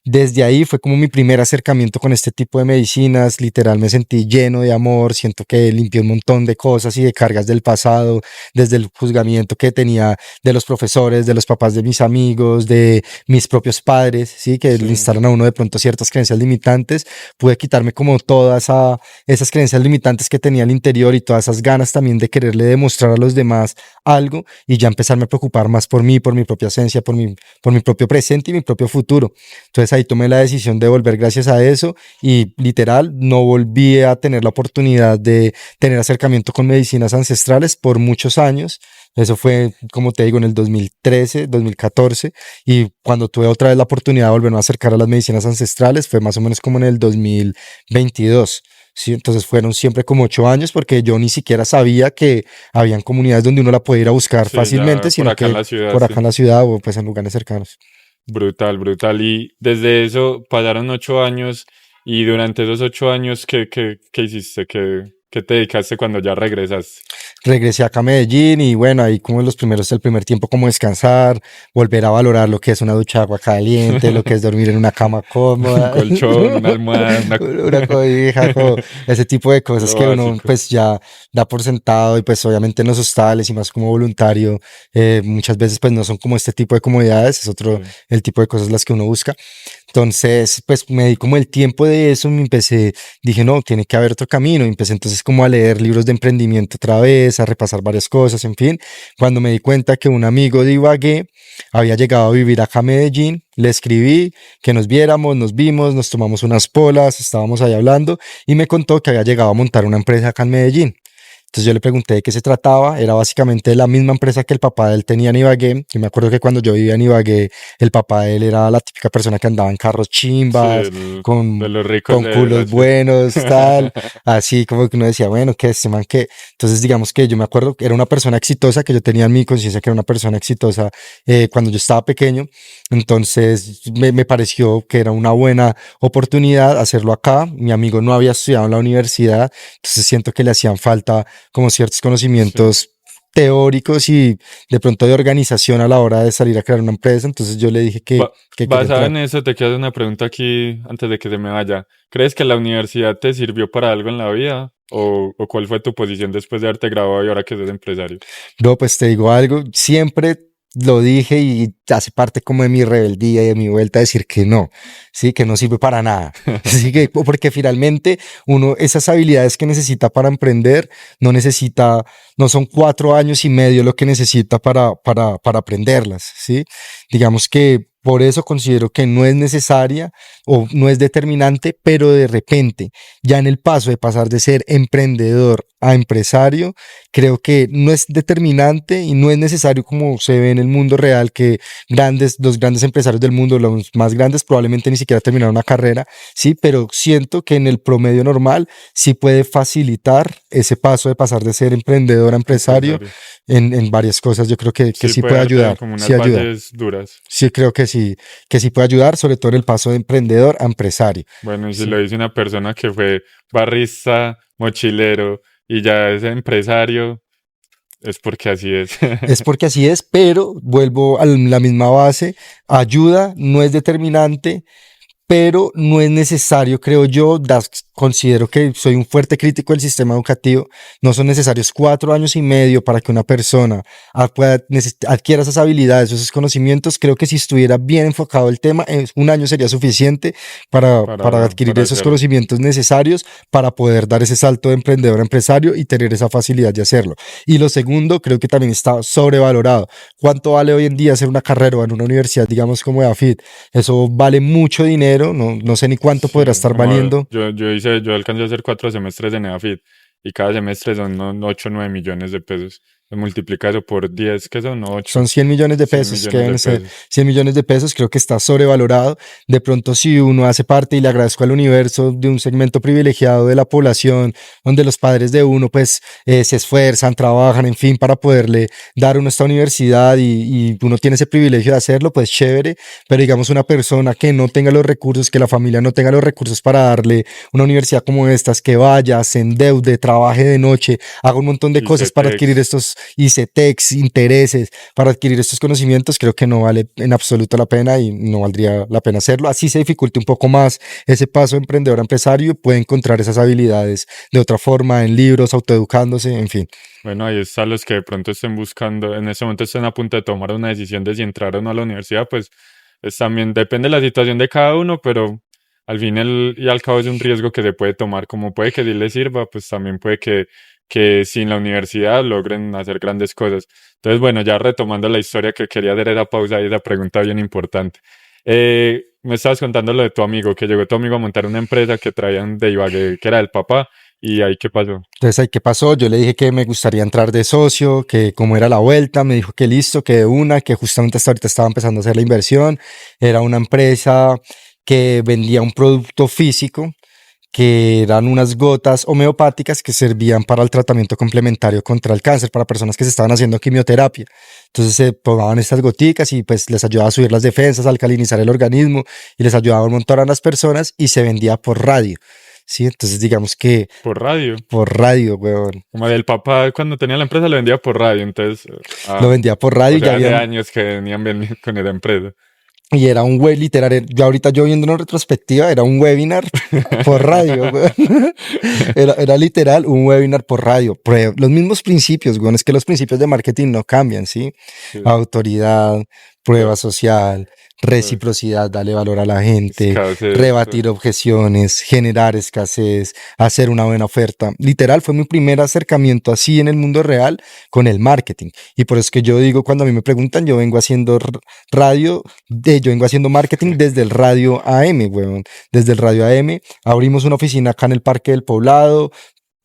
Desde ahí fue como mi primer acercamiento con este tipo de medicinas. Literal me sentí lleno de amor, siento que limpié un montón de cosas y de cargas del pasado, desde el juzgamiento que tenía de los profesores, de los papás de mis amigos, de mis propios padres, sí, que le Sí. instalan a uno de pronto ciertas creencias limitantes. Pude quitarme como esas creencias limitantes que tenía al interior y todas esas ganas también de quererle demostrar a los demás algo y ya empezarme a preocupar más por mí, por mi propia esencia, por mi propio presente y mi propio futuro. Entonces ahí tomé la decisión de volver gracias a eso y literal no volví a tener la oportunidad de tener acercamiento con medicinas ancestrales por muchos años. Eso fue, como te digo, en el 2013, 2014 y cuando tuve otra vez la oportunidad de volverme a acercar a las medicinas ancestrales fue más o menos como en el 2022. Sí, entonces fueron siempre como 8 años porque yo ni siquiera sabía que habían comunidades donde uno la puede ir a buscar Sí, fácilmente, ya por sino acá en que la ciudad, por acá sí. en la ciudad o pues en lugares cercanos. Brutal, brutal. Y desde eso pasaron 8 años y durante esos 8 años, ¿qué hiciste? ¿Qué te dedicaste cuando ya regresaste? Regresé acá a Medellín y bueno, ahí como el primer tiempo como descansar, volver a valorar lo que es una ducha de agua caliente, lo que es dormir en una cama Un cómoda, colchón, una almohada, una cobija, como ese tipo de cosas lo que uno básico. pues ya da por sentado y pues obviamente en los hostales y más como voluntario, muchas veces pues no son como este tipo de comodidades, es otro Sí. el tipo de cosas las que uno busca. Entonces, pues me di como el tiempo de eso, me empecé, dije, no, tiene que haber otro camino. Y empecé entonces como a leer libros de emprendimiento otra vez, a repasar varias cosas, en fin. Cuando me di cuenta que un amigo de Ibagué había llegado a vivir acá a Medellín, le escribí que nos viéramos, nos vimos, nos tomamos unas polas, estábamos ahí hablando y me contó que había llegado a montar una empresa acá en Medellín. Entonces yo le pregunté de qué se trataba, era básicamente la misma empresa que el papá de él tenía en Ibagué. Yo me acuerdo que cuando yo vivía en Ibagué, el papá de él era la típica persona que andaba en carros Sí, chimbas, de los ricos con de la culos ciudad. buenos, tal, así como que uno decía, bueno, ¿qué es este man qué? Entonces digamos que yo me acuerdo que era una persona exitosa, que yo tenía en mi conciencia que era una persona exitosa cuando yo estaba pequeño, entonces me pareció que era una buena oportunidad hacerlo acá. Mi amigo no había estudiado en la universidad, entonces siento que le hacían falta como ciertos Sí. conocimientos teóricos y de pronto de organización a la hora de salir a crear una empresa. Entonces yo le dije que quería Basado entrar. en eso, te quedo una pregunta aquí antes de que se me vaya. ¿Crees que la universidad te sirvió para algo en la vida? O cuál fue tu posición después de haberte graduado y ahora que eres empresario? No, pues te digo algo, siempre lo dije y hace parte como de mi rebeldía y de mi vuelta a decir que no, sí, que no sirve para nada. Así que, porque finalmente uno, esas habilidades que necesita para emprender, no necesita, no son 4 años y medio lo que necesita para aprenderlas, sí. Digamos que por eso considero que no es necesaria o no es determinante, pero de repente, ya en el paso de pasar de ser emprendedor a empresario, creo que no es determinante y no es necesario como se ve en el mundo real que los grandes empresarios del mundo, los más grandes, probablemente ni siquiera terminaron una carrera, sí, pero siento que en el promedio normal sí puede facilitar ese paso de pasar de ser emprendedor a empresario Empresario. en varias cosas. Yo creo que Sí sí puede puede darte ayudar, como sí unas ayuda. bases duras. Sí, creo que sí puede ayudar, sobre todo en el paso de emprendedor a empresario. Bueno, y si Sí. lo dice una persona que fue barrista, mochilero y ya es empresario, es porque así es. Es porque así es, pero vuelvo a la misma base, ayuda, no es determinante, pero no es necesario, creo yo, considero que soy un fuerte crítico del sistema educativo, no son necesarios 4 años y medio para que una persona adquiera esas habilidades, esos conocimientos. Creo que si estuviera bien enfocado el tema, un año sería suficiente para adquirir Para esos hacerlo. conocimientos necesarios para poder dar ese salto de emprendedor a empresario y tener esa facilidad de hacerlo. Y lo segundo, creo que también está sobrevalorado. ¿Cuánto vale hoy en día hacer una carrera en una universidad, digamos como de AFIT? Eso vale mucho dinero, no sé ni cuánto podrá Sí, estar como valiendo. yo alcancé a hacer 4 semestres de Neafit y cada semestre son 8 o 9 millones de pesos. Se multiplica eso por 10, que son Son 8, 100 millones de 100 pesos, que millones de deben ser pesos. 100 millones de pesos, creo que está sobrevalorado. De pronto, si uno hace parte, y le agradezco al universo, de un segmento privilegiado de la población, donde los padres de uno pues se esfuerzan, trabajan, en fin, para poderle dar a uno esta universidad y uno tiene ese privilegio de hacerlo, pues chévere. Pero digamos una persona que no tenga los recursos, que la familia no tenga los recursos para darle una universidad como estas, que vaya, se endeude, trabaje de noche, haga un montón de Y cosas para adquirir CETEX. estos ICETEX, intereses, para adquirir estos conocimientos, creo que no vale en absoluto la pena y no valdría la pena hacerlo. Así se dificulte un poco más ese paso de emprendedor a empresario, puede encontrar esas habilidades de otra forma, en libros, autoeducándose, en fin. Bueno, ahí están los que de pronto estén buscando, en ese momento estén a punto de tomar una decisión de si entrar o no a la universidad, pues también depende de la situación de cada uno, pero al fin y al cabo es un riesgo que se puede tomar, como puede que sí les sirva, pues también puede que sin la universidad logren hacer grandes cosas. Entonces, bueno, ya retomando la historia que quería hacer esa pausa y esa pregunta bien importante. Me estabas contando lo de tu amigo, que llegó tu amigo a montar una empresa que traían de Ibagué, que era del papá, y ahí qué pasó. Entonces, ahí, ¿qué pasó? Yo le dije que me gustaría entrar de socio, que cómo era la vuelta, me dijo que listo, que de una, que justamente hasta ahorita estaba empezando a hacer la inversión. Era una empresa que vendía un producto físico, que eran unas gotas homeopáticas que servían para el tratamiento complementario contra el cáncer, para personas que se estaban haciendo quimioterapia. Entonces se tomaban estas goticas y pues les ayudaba a subir las defensas, a alcalinizar el organismo y les ayudaba un montón a las personas y se vendía por radio. ¿sí? Entonces digamos que Por radio. por radio, weón. Como el papá cuando tenía la empresa lo vendía por radio, entonces, Lo vendía por radio o y ya sea, hace habían, años que venían vendiendo con esa empresa. y era un web literal, yo ahorita yo viendo en retrospectiva, era un webinar por radio, weón. Era literal un webinar por radio. Los mismos principios, weón, es que los principios de marketing no cambian, ¿sí? Sí, Autoridad, prueba claro, social, claro. reciprocidad, darle valor a la gente, Escasez, rebatir objeciones, generar escasez, hacer una buena oferta. Literal, fue mi primer acercamiento así en el mundo real con el marketing. Y por eso es que yo digo, cuando a mí me preguntan, yo vengo haciendo radio, yo vengo haciendo marketing desde el radio AM, weón. Desde el radio AM, abrimos una oficina acá en el Parque del Poblado,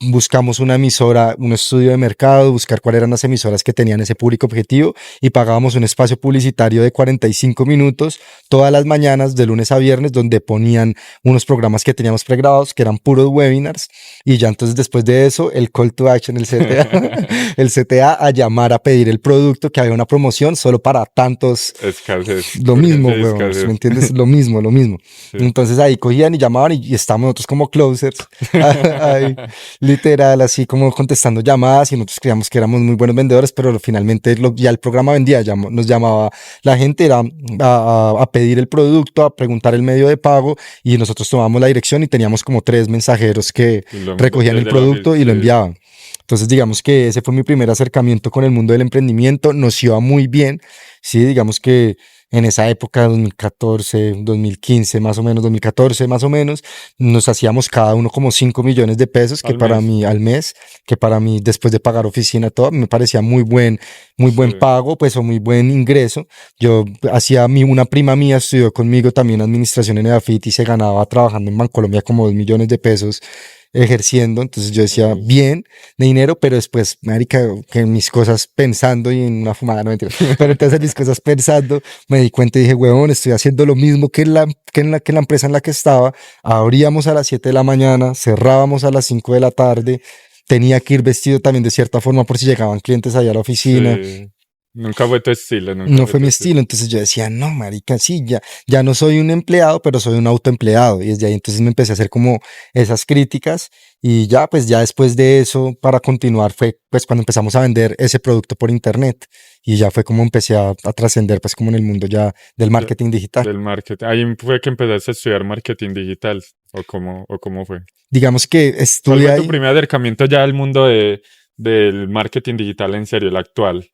buscamos una emisora, un estudio de mercado, buscar cuáles eran las emisoras que tenían ese público objetivo y pagábamos un espacio publicitario de 45 minutos todas las mañanas de lunes a viernes donde ponían unos programas que teníamos pregrabados que eran puros webinars y ya entonces después de eso el call to action, el CTA, el CTA a llamar a pedir el producto que había una promoción solo para tantos. escasez, Lo mismo, urgencia y weón, ¿me escasez. entiendes? Lo mismo, lo mismo. Sí. Entonces ahí cogían y llamaban y estábamos nosotros como closers, ahí, literal, así como contestando llamadas y nosotros creíamos que éramos muy buenos vendedores, pero finalmente ya el programa vendía, nos llamaba la gente era a pedir el producto, a preguntar el medio de pago y nosotros tomábamos la dirección y teníamos como 3 mensajeros que Y lo recogían el desde la producto y lo sí. enviaban. Entonces, digamos que ese fue mi primer acercamiento con el mundo del emprendimiento. Nos iba muy bien. Sí, digamos que en esa época, 2014, 2015, más o menos, 2014, más o menos, nos hacíamos cada uno como 5 millones de pesos, que Al para mes. mí, al mes, que para mí, después de pagar oficina, todo, me parecía muy buen Sí. pago, pues, o muy buen ingreso. Yo hacía una prima mía estudió conmigo también administración en EDAFIT y se ganaba trabajando en Bancolombia como 2 millones de pesos ejerciendo, entonces yo decía Ok. bien de dinero, pero después, marica, que en mis cosas pensando y en una fumada, no mentira, pero entonces en mis cosas pensando, me di cuenta y dije, huevón, estoy haciendo lo mismo que la empresa en la que estaba, abríamos a las 7 de la mañana, cerrábamos a las 5 de la tarde, tenía que ir vestido también de cierta forma por si llegaban clientes allá a la oficina. Sí. Nunca fue tu estilo, nunca No fue fue tu mi estilo. estilo, entonces yo decía, no, marica, sí, ya no soy un empleado, pero soy un autoempleado. Y desde ahí entonces me empecé a hacer como esas críticas y ya, pues ya después de eso, para continuar, fue pues cuando empezamos a vender ese producto por internet y ya fue como empecé a trascender pues como en el mundo ya del De- marketing digital. Del marketing. Ahí fue que empezaste a estudiar marketing digital. O cómo fue? Digamos que ¿Cuál estuve fue tu ahí, primer acercamiento ya al mundo del marketing digital en serio, el actual?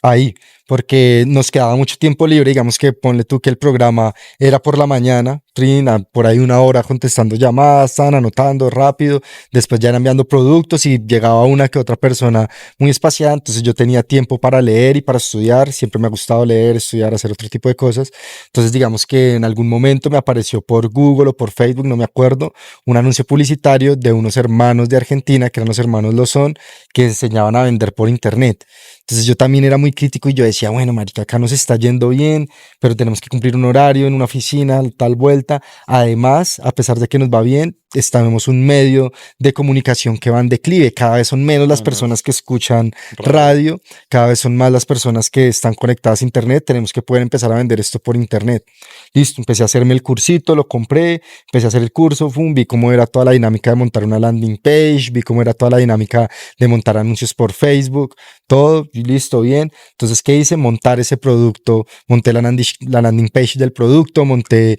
ahí, porque nos quedaba mucho tiempo libre, digamos que ponle tú que el programa era por la mañana, Trina, por ahí 1 hora contestando llamadas, estaban anotando rápido, después ya eran enviando productos y llegaba una que otra persona muy espaciada, entonces yo tenía tiempo para leer y para estudiar, siempre me ha gustado leer, estudiar, hacer otro tipo de cosas, entonces digamos que en algún momento me apareció por Google o por Facebook, no me acuerdo, un anuncio publicitario de unos hermanos de Argentina, que eran los hermanos Lozón, que enseñaban a vender por internet. Entonces yo también era muy crítico y yo decía, bueno, marica, acá nos está yendo bien, pero tenemos que cumplir un horario en una oficina, tal vuelta. Además, a pesar de que nos va bien, estamos un medio de comunicación que va en declive. Cada vez son menos las Ajá. personas que escuchan Radio. radio, cada vez son más las personas que están conectadas a internet. Tenemos que poder empezar a vender esto por internet. Listo, empecé a hacerme el cursito, lo compré, empecé a hacer el curso, vi cómo era toda la dinámica de montar una landing page, vi cómo era toda la dinámica de montar anuncios por Facebook, todo, y listo, bien. Entonces, ¿qué hice? Montar ese producto, monté la landing page del producto, monté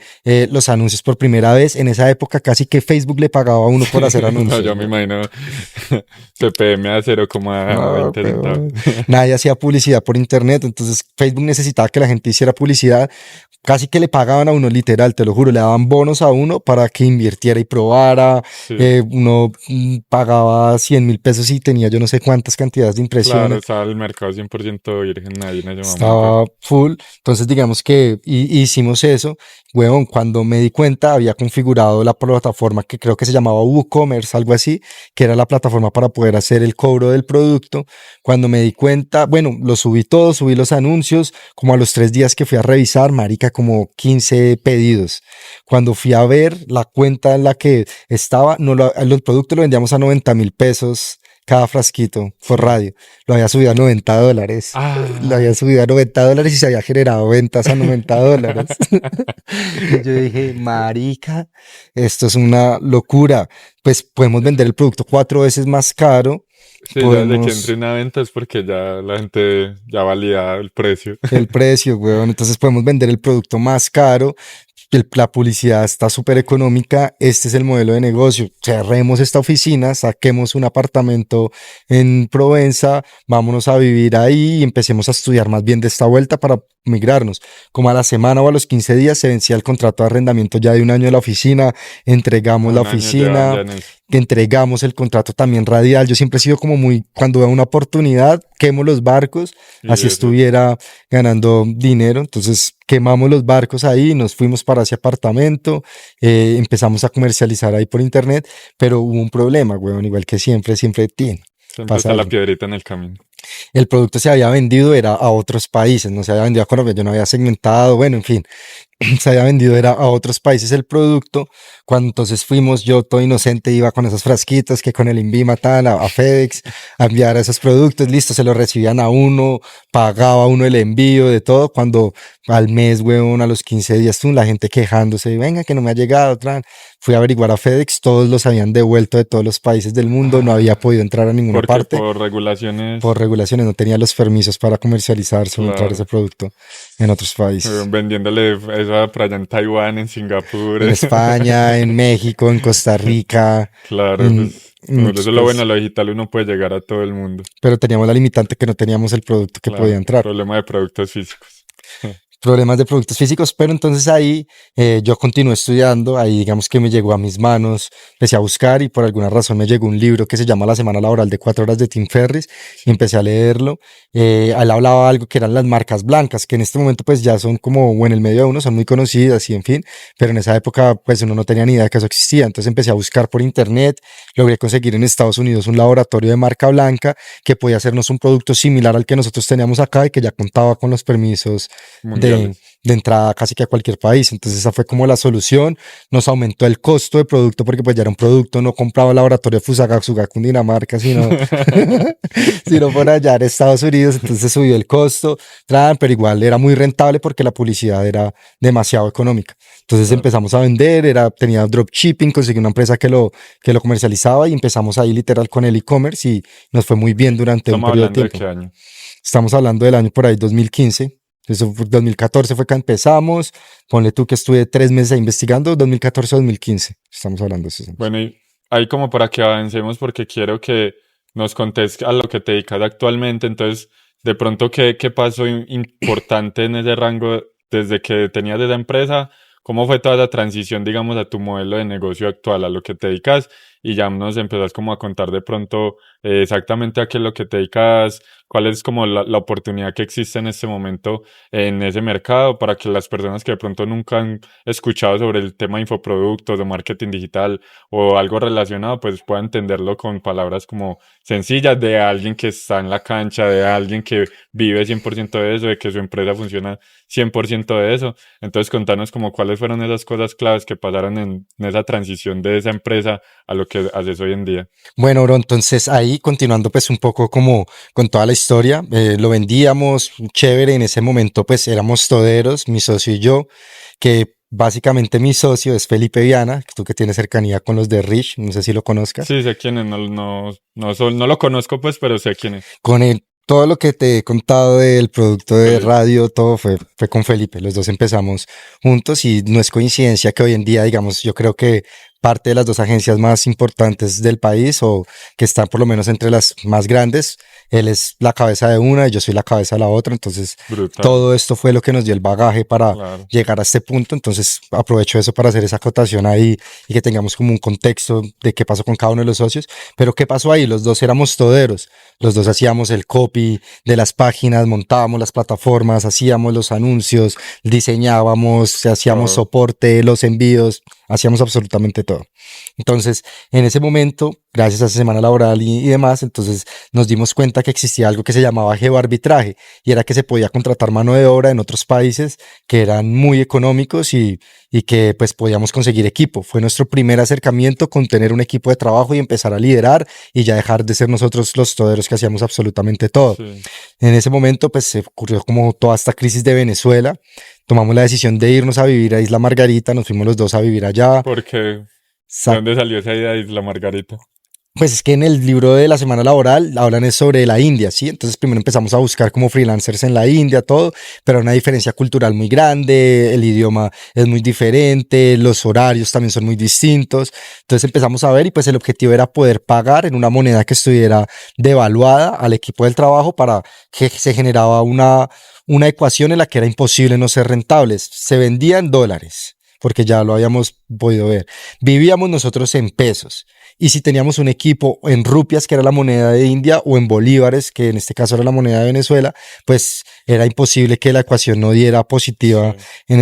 los anuncios por primera vez. En esa época casi que Facebook le pagaba a uno por hacer anuncios. No, yo me imagino CPM a No, 0,20 pero centavos. nadie hacía publicidad por internet, entonces Facebook necesitaba que la gente hiciera publicidad, casi que le pagaban a uno literal, te lo juro, le daban bonos a uno para que invirtiera y probara, Sí, uno pagaba 100.000 pesos y tenía yo no sé cuántas cantidades de claro, impresiones, estaba el mercado 100% virgen ahí en ese momento. estaba full, entonces digamos que hicimos eso, huevón, cuando me di cuenta había configurado la plataforma que creo que se llamaba WooCommerce, algo así, que era la plataforma para poder hacer el cobro del producto. Cuando me di cuenta, bueno, lo subí todo, subí los anuncios, como a los 3 días que fui a revisar, marica, como 15 pedidos. Cuando fui a ver la cuenta en la que estaba, no los productos los vendíamos a 90.000 pesos cada frasquito por radio. Lo había subido a $90. Lo había subido a $90 y se había generado ventas a $90. Y yo dije, marica, esto es una locura. Pues podemos vender el producto 4 veces más caro. Sí, ya de que entre una venta es porque ya la gente ya valida el precio. El precio, weón. Entonces podemos vender el producto más caro. La publicidad está súper económica. Este es el modelo de negocio. Cerremos esta oficina, saquemos un apartamento en Provenza, vámonos a vivir ahí y empecemos a estudiar más bien de esta vuelta para migrarnos. Como a la semana o a los 15 días se vencía el contrato de arrendamiento ya de un año de la oficina, entregamos la Un año oficina, ya en eso. que entregamos el contrato también radial. Yo siempre he sido como muy, cuando veo una oportunidad, quemo los barcos, Y así eso, estuviera ganando dinero. Entonces quemamos los barcos ahí, nos fuimos para ese apartamento, empezamos a comercializar ahí por internet, pero hubo un problema, weón, igual que siempre tiene. siempre Pasa está la algo. piedrita en el camino. El producto se había vendido, era a otros países, no se había vendido a Colombia, yo no había segmentado, bueno, en fin, se había vendido, era a otros países el producto. Cuando entonces fuimos, yo todo inocente iba con esos frasquitos que con el Invíma tal, a FedEx, a enviar esos productos, listo, se los recibían a uno, pagaba uno el envío de todo. Cuando al mes, weón, a los 15 días, la gente quejándose, venga, que no me ha llegado, fui a averiguar a FedEx, todos los habían devuelto de todos los países del mundo, no había podido entrar a ninguna Porque parte. por regulaciones, Por regulaciones no tenía los permisos para comercializarse o entrar claro, ese producto en otros países. vendiéndole eso por allá en Taiwán, en Singapur, En España, en México, en Costa Rica, claro, en, pues, en eso muchos es lo bueno, países. lo digital uno puede llegar a todo el mundo. Pero teníamos la limitante que no teníamos el producto que podía Claro, entrar. problema de productos físicos. Problemas de productos físicos, pero entonces ahí yo continué estudiando, ahí digamos que me llegó a mis manos, empecé a buscar y por alguna razón me llegó un libro que se llama La Semana Laboral de 4 horas de Tim Ferriss y empecé a leerlo. Él hablaba algo que eran las marcas blancas, que en este momento pues ya son como, o en el medio de uno, son muy conocidas y en fin, pero en esa época pues uno no tenía ni idea de que eso existía, entonces empecé a buscar por internet, logré conseguir en Estados Unidos un laboratorio de marca blanca que podía hacernos un producto similar al que nosotros teníamos acá y que ya contaba con los permisos Mundiales. de entrada casi que a cualquier país. Entonces esa fue como la solución. Nos aumentó el costo de producto porque pues ya era un producto, no compraba el laboratorio de Fusagasugá, Cundinamarca, sino, sino por allá en Estados Unidos. Entonces subió el costo, pero igual era muy rentable porque la publicidad era demasiado económica. Entonces Claro. empezamos a vender, tenía dropshipping, conseguí una empresa que lo comercializaba y empezamos ahí literal con el e-commerce y nos fue muy bien durante un Estamos periodo de hablando de tiempo. qué año. Estamos hablando del año por ahí 2015. Eso fue 2014 fue que empezamos. Ponle tú que estuve 3 meses ahí investigando, 2014-2015. Estamos hablando de eso. Bueno, y ahí como para que avancemos, porque quiero que nos contes a lo que te dedicas actualmente. Entonces, de pronto, ¿qué pasó importante en ese rango desde que tenías esa empresa? ¿Cómo fue toda la transición, digamos, a tu modelo de negocio actual, a lo que te dedicas? Y ya nos empezás como a contar de pronto exactamente a qué es lo que te dedicas, cuál es como la oportunidad que existe en este momento en ese mercado para que las personas que de pronto nunca han escuchado sobre el tema de infoproductos o marketing digital o algo relacionado, pues puedan entenderlo con palabras como sencillas de alguien que está en la cancha, de alguien que vive 100% de eso, de que su empresa funciona 100% de eso. Entonces contanos como cuáles fueron esas cosas claves que pasaron en esa transición de esa empresa a lo que haces hoy en día. Bueno, bro, entonces ahí continuando pues un poco como con toda la historia, lo vendíamos chévere, en ese momento pues éramos toderos, mi socio y yo, que básicamente mi socio es Felipe Viana, tú que tienes cercanía con los de Rich, no sé si lo conozcas. Sí, sé quién es, no lo conozco pues, pero sé quién es. Con él, todo lo que te he contado del producto de radio, todo fue con Felipe. Los dos empezamos juntos y no es coincidencia que hoy en día, digamos, yo creo que parte de las dos agencias más importantes del país o que están por lo menos entre las más grandes, él es la cabeza de una y yo soy la cabeza de la otra. Entonces, Brutal. todo esto fue lo que nos dio el bagaje para Claro. llegar a este punto. Entonces, aprovecho eso para hacer esa acotación ahí y que tengamos como un contexto de qué pasó con cada uno de los socios. Pero, ¿qué pasó ahí? Los dos éramos toderos. Los dos hacíamos el copy de las páginas, montábamos las plataformas, hacíamos los anuncios, diseñábamos, hacíamos soporte, los envíos. hacíamos absolutamente todo. Entonces, en ese momento, gracias a esa semana laboral y demás, entonces nos dimos cuenta que existía algo que se llamaba geoarbitraje y era que se podía contratar mano de obra en otros países que eran muy económicos y que pues podíamos conseguir equipo. Fue nuestro primer acercamiento con tener un equipo de trabajo y empezar a liderar y ya dejar de ser nosotros los toderos que hacíamos absolutamente todo. Sí. En ese momento pues se ocurrió como toda esta crisis de Venezuela. Tomamos la decisión de irnos a vivir a Isla Margarita, nos fuimos los dos a vivir allá. Porque, ¿de Sa- dónde salió esa idea de Isla Margarita? Pues es que en el libro de la semana laboral hablan es sobre la India, ¿sí? Entonces primero empezamos a buscar como freelancers en la India, todo, pero hay una diferencia cultural muy grande, el idioma es muy diferente, los horarios también son muy distintos. Entonces empezamos a ver y pues el objetivo era poder pagar en una moneda que estuviera devaluada al equipo del trabajo para que se generaba una ecuación en la que era imposible no ser rentables. Se vendía en dólares, porque ya lo habíamos podido ver. Vivíamos nosotros en pesos. Y si teníamos un equipo en rupias, que era la moneda de India, o en bolívares, que en este caso era la moneda de Venezuela, pues era imposible que la ecuación no diera positiva Sí. en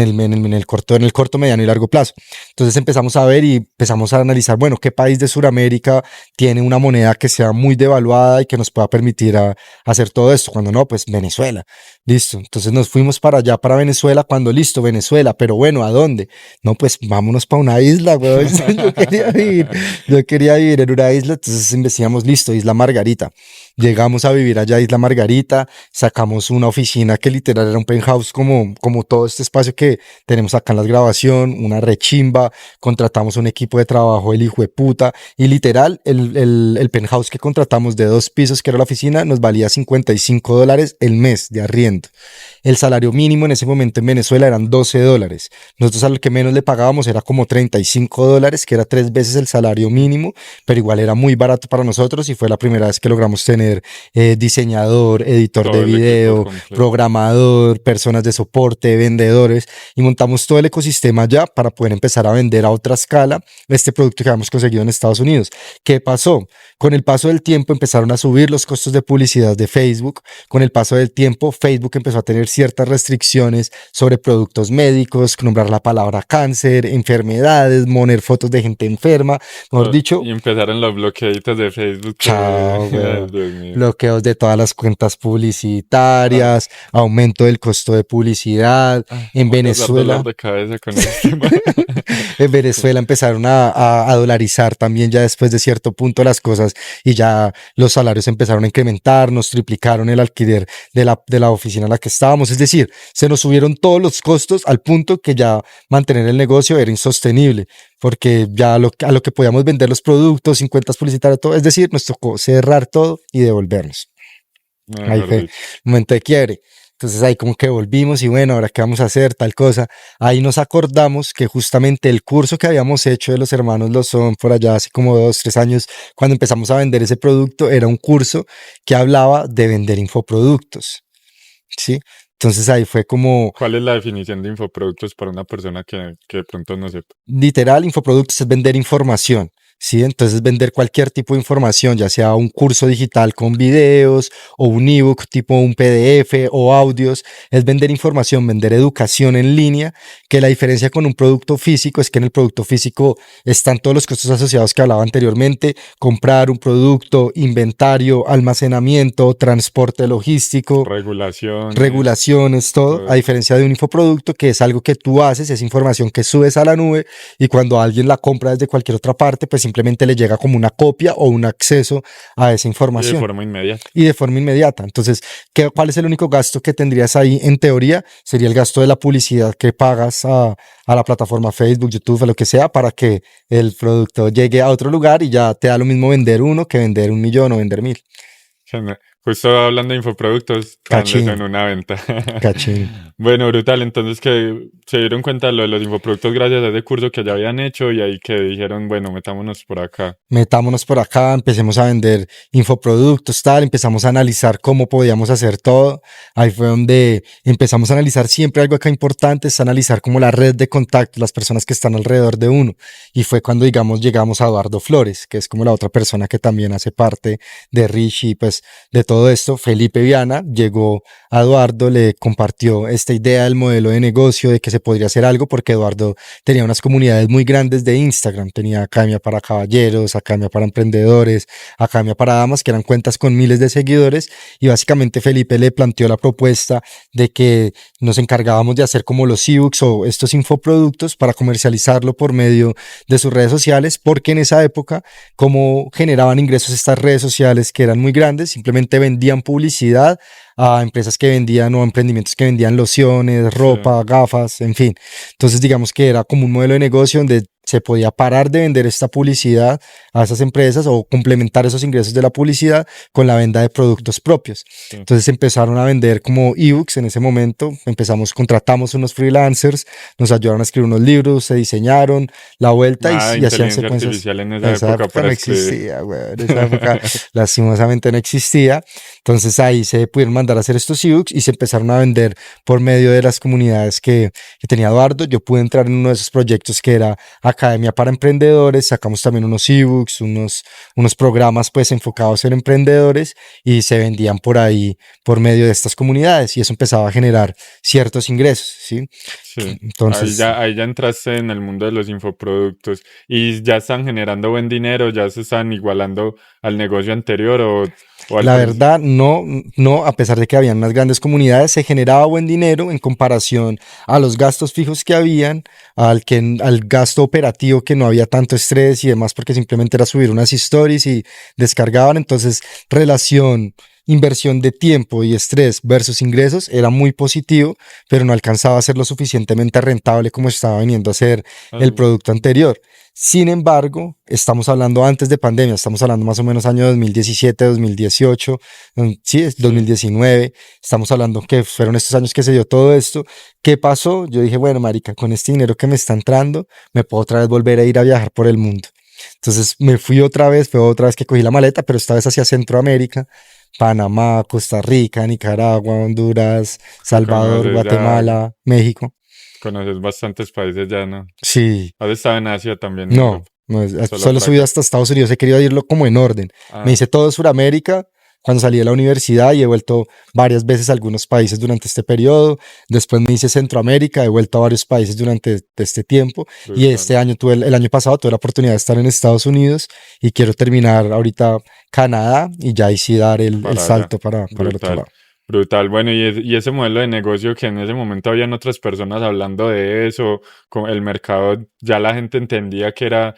el corto, mediano y largo plazo. Entonces empezamos a ver y empezamos a analizar, bueno, qué país de Sudamérica tiene una moneda que sea muy devaluada y que nos pueda permitir hacer todo esto. Cuando no, pues Venezuela. Listo. Entonces nos fuimos para allá, para Venezuela, cuando listo, Venezuela. Pero bueno, ¿a dónde? No, pues vámonos para una isla, güey. Yo quería vivir en una isla, entonces investigamos, listo, Isla Margarita. Llegamos a vivir allá a Isla Margarita, sacamos una oficina que literal era un penthouse como todo este espacio que tenemos acá en la grabación, una rechimba, contratamos un equipo de trabajo, el hijo de puta, y literal el penthouse que contratamos de 2 pisos, que era la oficina, nos valía $55 el mes de arriendo. El salario mínimo en ese momento en Venezuela eran $12. Nosotros a lo que menos le pagábamos era como $35, que era 3 veces el salario mínimo, pero igual era muy barato para nosotros y fue la primera vez que logramos tener diseñador, editor Todo de el equipo video, completo. programador, personas de soporte, vendedores y montamos todo el ecosistema ya para poder empezar a vender a otra escala este producto que habíamos conseguido en Estados Unidos. ¿Qué pasó? Con el paso del tiempo empezaron a subir los costos de publicidad de Facebook. Con el paso del tiempo, Facebook empezó a tener ciertas restricciones sobre productos médicos, nombrar la palabra cáncer, enfermedades, poner fotos de gente enferma. Mejor dicho, Y empezaron los bloqueitos de Facebook. chao, Ay, weón. Dios mío. Bloqueos de todas las cuentas publicitarias, aumento del costo de publicidad. En Voy a dar dolor Venezuela, de cabeza con este tema. en Venezuela empezaron a dolarizar también ya después de cierto punto las cosas y ya los salarios empezaron a incrementar, nos triplicaron el alquiler de la oficina en la que estábamos. Es decir, se nos subieron todos los costos al punto que ya mantener el negocio era insostenible, porque ya a lo que podíamos vender los productos, sin cuentas publicitarias, todo, es decir, nos tocó cerrar todo y devolvernos. Ahí Mejor fue dicho. momento de quiebre. Entonces ahí como que volvimos y bueno, ahora qué vamos a hacer, tal cosa. Ahí nos acordamos que justamente el curso que habíamos hecho de los hermanos Lozón por allá hace como 2, 3 años, cuando empezamos a vender ese producto, era un curso que hablaba de vender infoproductos, ¿sí? Entonces ahí fue como ¿Cuál es la definición de infoproductos para una persona que de pronto no sepa? literal, infoproductos es vender información, ¿sí? Entonces vender cualquier tipo de información, ya sea un curso digital con videos o un ebook tipo un PDF o audios, es vender información, vender educación en línea, que la diferencia con un producto físico es que en el producto físico están todos los costos asociados que hablaba anteriormente, comprar un producto, inventario, almacenamiento, transporte logístico, regulaciones, todo, todo a eso. diferencia de un infoproducto que es algo que tú haces, es información que subes a la nube y cuando alguien la compra desde cualquier otra parte, pues simplemente le llega como una copia o un acceso a esa Y de información forma inmediata. y de forma inmediata. Entonces, ¿cuál es el único gasto que tendrías ahí en teoría? Sería el gasto de la publicidad que pagas a la plataforma Facebook, YouTube, a lo que sea, para que el producto llegue a otro lugar y ya te da lo mismo vender uno que vender 1 millón o vender 1000. Justo hablando de infoproductos, estaban en Cachín, una venta. cachín. Bueno, brutal. Entonces que se dieron cuenta de lo de los infoproductos gracias a ese curso que ya habían hecho y ahí que dijeron, bueno, metámonos por acá. Metámonos por acá, empecemos a vender infoproductos, tal, empezamos a analizar cómo podíamos hacer todo. Ahí fue donde empezamos a analizar siempre algo acá importante, es analizar como la red de contactos, las personas que están alrededor de uno. Y fue cuando, digamos, llegamos a Eduardo Flores, que es como la otra persona que también hace parte de Rich y pues de todo todo esto, Felipe Viana llegó a Eduardo, le compartió esta idea del modelo de negocio, de que se podría hacer algo, porque Eduardo tenía unas comunidades muy grandes de Instagram, tenía Academia para Caballeros, Academia para Emprendedores, Academia para Damas, que eran cuentas con miles de seguidores, y básicamente Felipe le planteó la propuesta de que nos encargábamos de hacer como los ebooks o estos infoproductos para comercializarlo por medio de sus redes sociales, porque en esa época, como generaban ingresos estas redes sociales que eran muy grandes, simplemente vendían publicidad a empresas que vendían o emprendimientos que vendían lociones, Sí. ropa, gafas, en fin. Entonces, digamos que era como un modelo de negocio donde se podía parar de vender esta publicidad a esas empresas o complementar esos ingresos de la publicidad con la venta de productos propios. Sí. Entonces empezaron a vender como ebooks en ese momento. Contratamos unos freelancers, nos ayudaron a escribir unos libros, se diseñaron la vuelta Nada de y hacían inteligencia secuencias. artificial en En esa esa época época para no escribir. existía, güey. En esa época lastimosamente no existía. Entonces ahí se pudieron mandar a hacer estos ebooks y se empezaron a vender por medio de las comunidades que tenía Eduardo. Yo pude entrar en uno de esos proyectos que era Academia para Emprendedores. Sacamos también unos ebooks, unos programas pues enfocados en emprendedores y se vendían por ahí por medio de estas comunidades y eso empezaba a generar ciertos ingresos, ¿sí? Sí. Entonces, Ahí ya entraste en el mundo de los infoproductos y ya están generando buen dinero, ya se están igualando al negocio anterior o al la principio. verdad, no, a pesar de que habían unas grandes comunidades, se generaba buen dinero en comparación a los gastos fijos que habían, al gasto operativo que no había tanto estrés y demás, porque simplemente era subir unas stories y descargaban. Entonces, relación, inversión de tiempo y estrés versus ingresos era muy positivo, pero no alcanzaba a ser lo suficientemente rentable como estaba viniendo a ser el producto anterior. Sin embargo, estamos hablando antes de pandemia, estamos hablando más o menos año 2017, 2018, sí, es Sí. 2019, estamos hablando que fueron estos años que se dio todo esto. ¿Qué pasó? Yo dije, bueno, marica, con este dinero que me está entrando, me puedo otra vez volver a ir a viajar por el mundo. Entonces me fui otra vez, fue otra vez que cogí la maleta, pero esta vez hacia Centroamérica, Panamá, Costa Rica, Nicaragua, Honduras, Salvador, Conoces ya, Guatemala, México. conoces bastantes países ya, ¿no? Sí. ¿Has estado en Asia también, en No, Europa? Solo solo he por subido acá. hasta Estados Unidos, he querido irlo como en orden. Me Ah, hice todo Sudamérica cuando salí de la universidad y he vuelto varias veces a algunos países durante este periodo. Después me hice Centroamérica, he vuelto a varios países durante este tiempo. Y este brutal. año el año pasado tuve la oportunidad de estar en Estados Unidos y quiero terminar ahorita Canadá y ya ahí sí dar el Para allá. salto para el otro Brutal. lado. Brutal. Bueno, y ese modelo de negocio que en ese momento habían otras personas hablando de eso, con el mercado, ya la gente entendía que era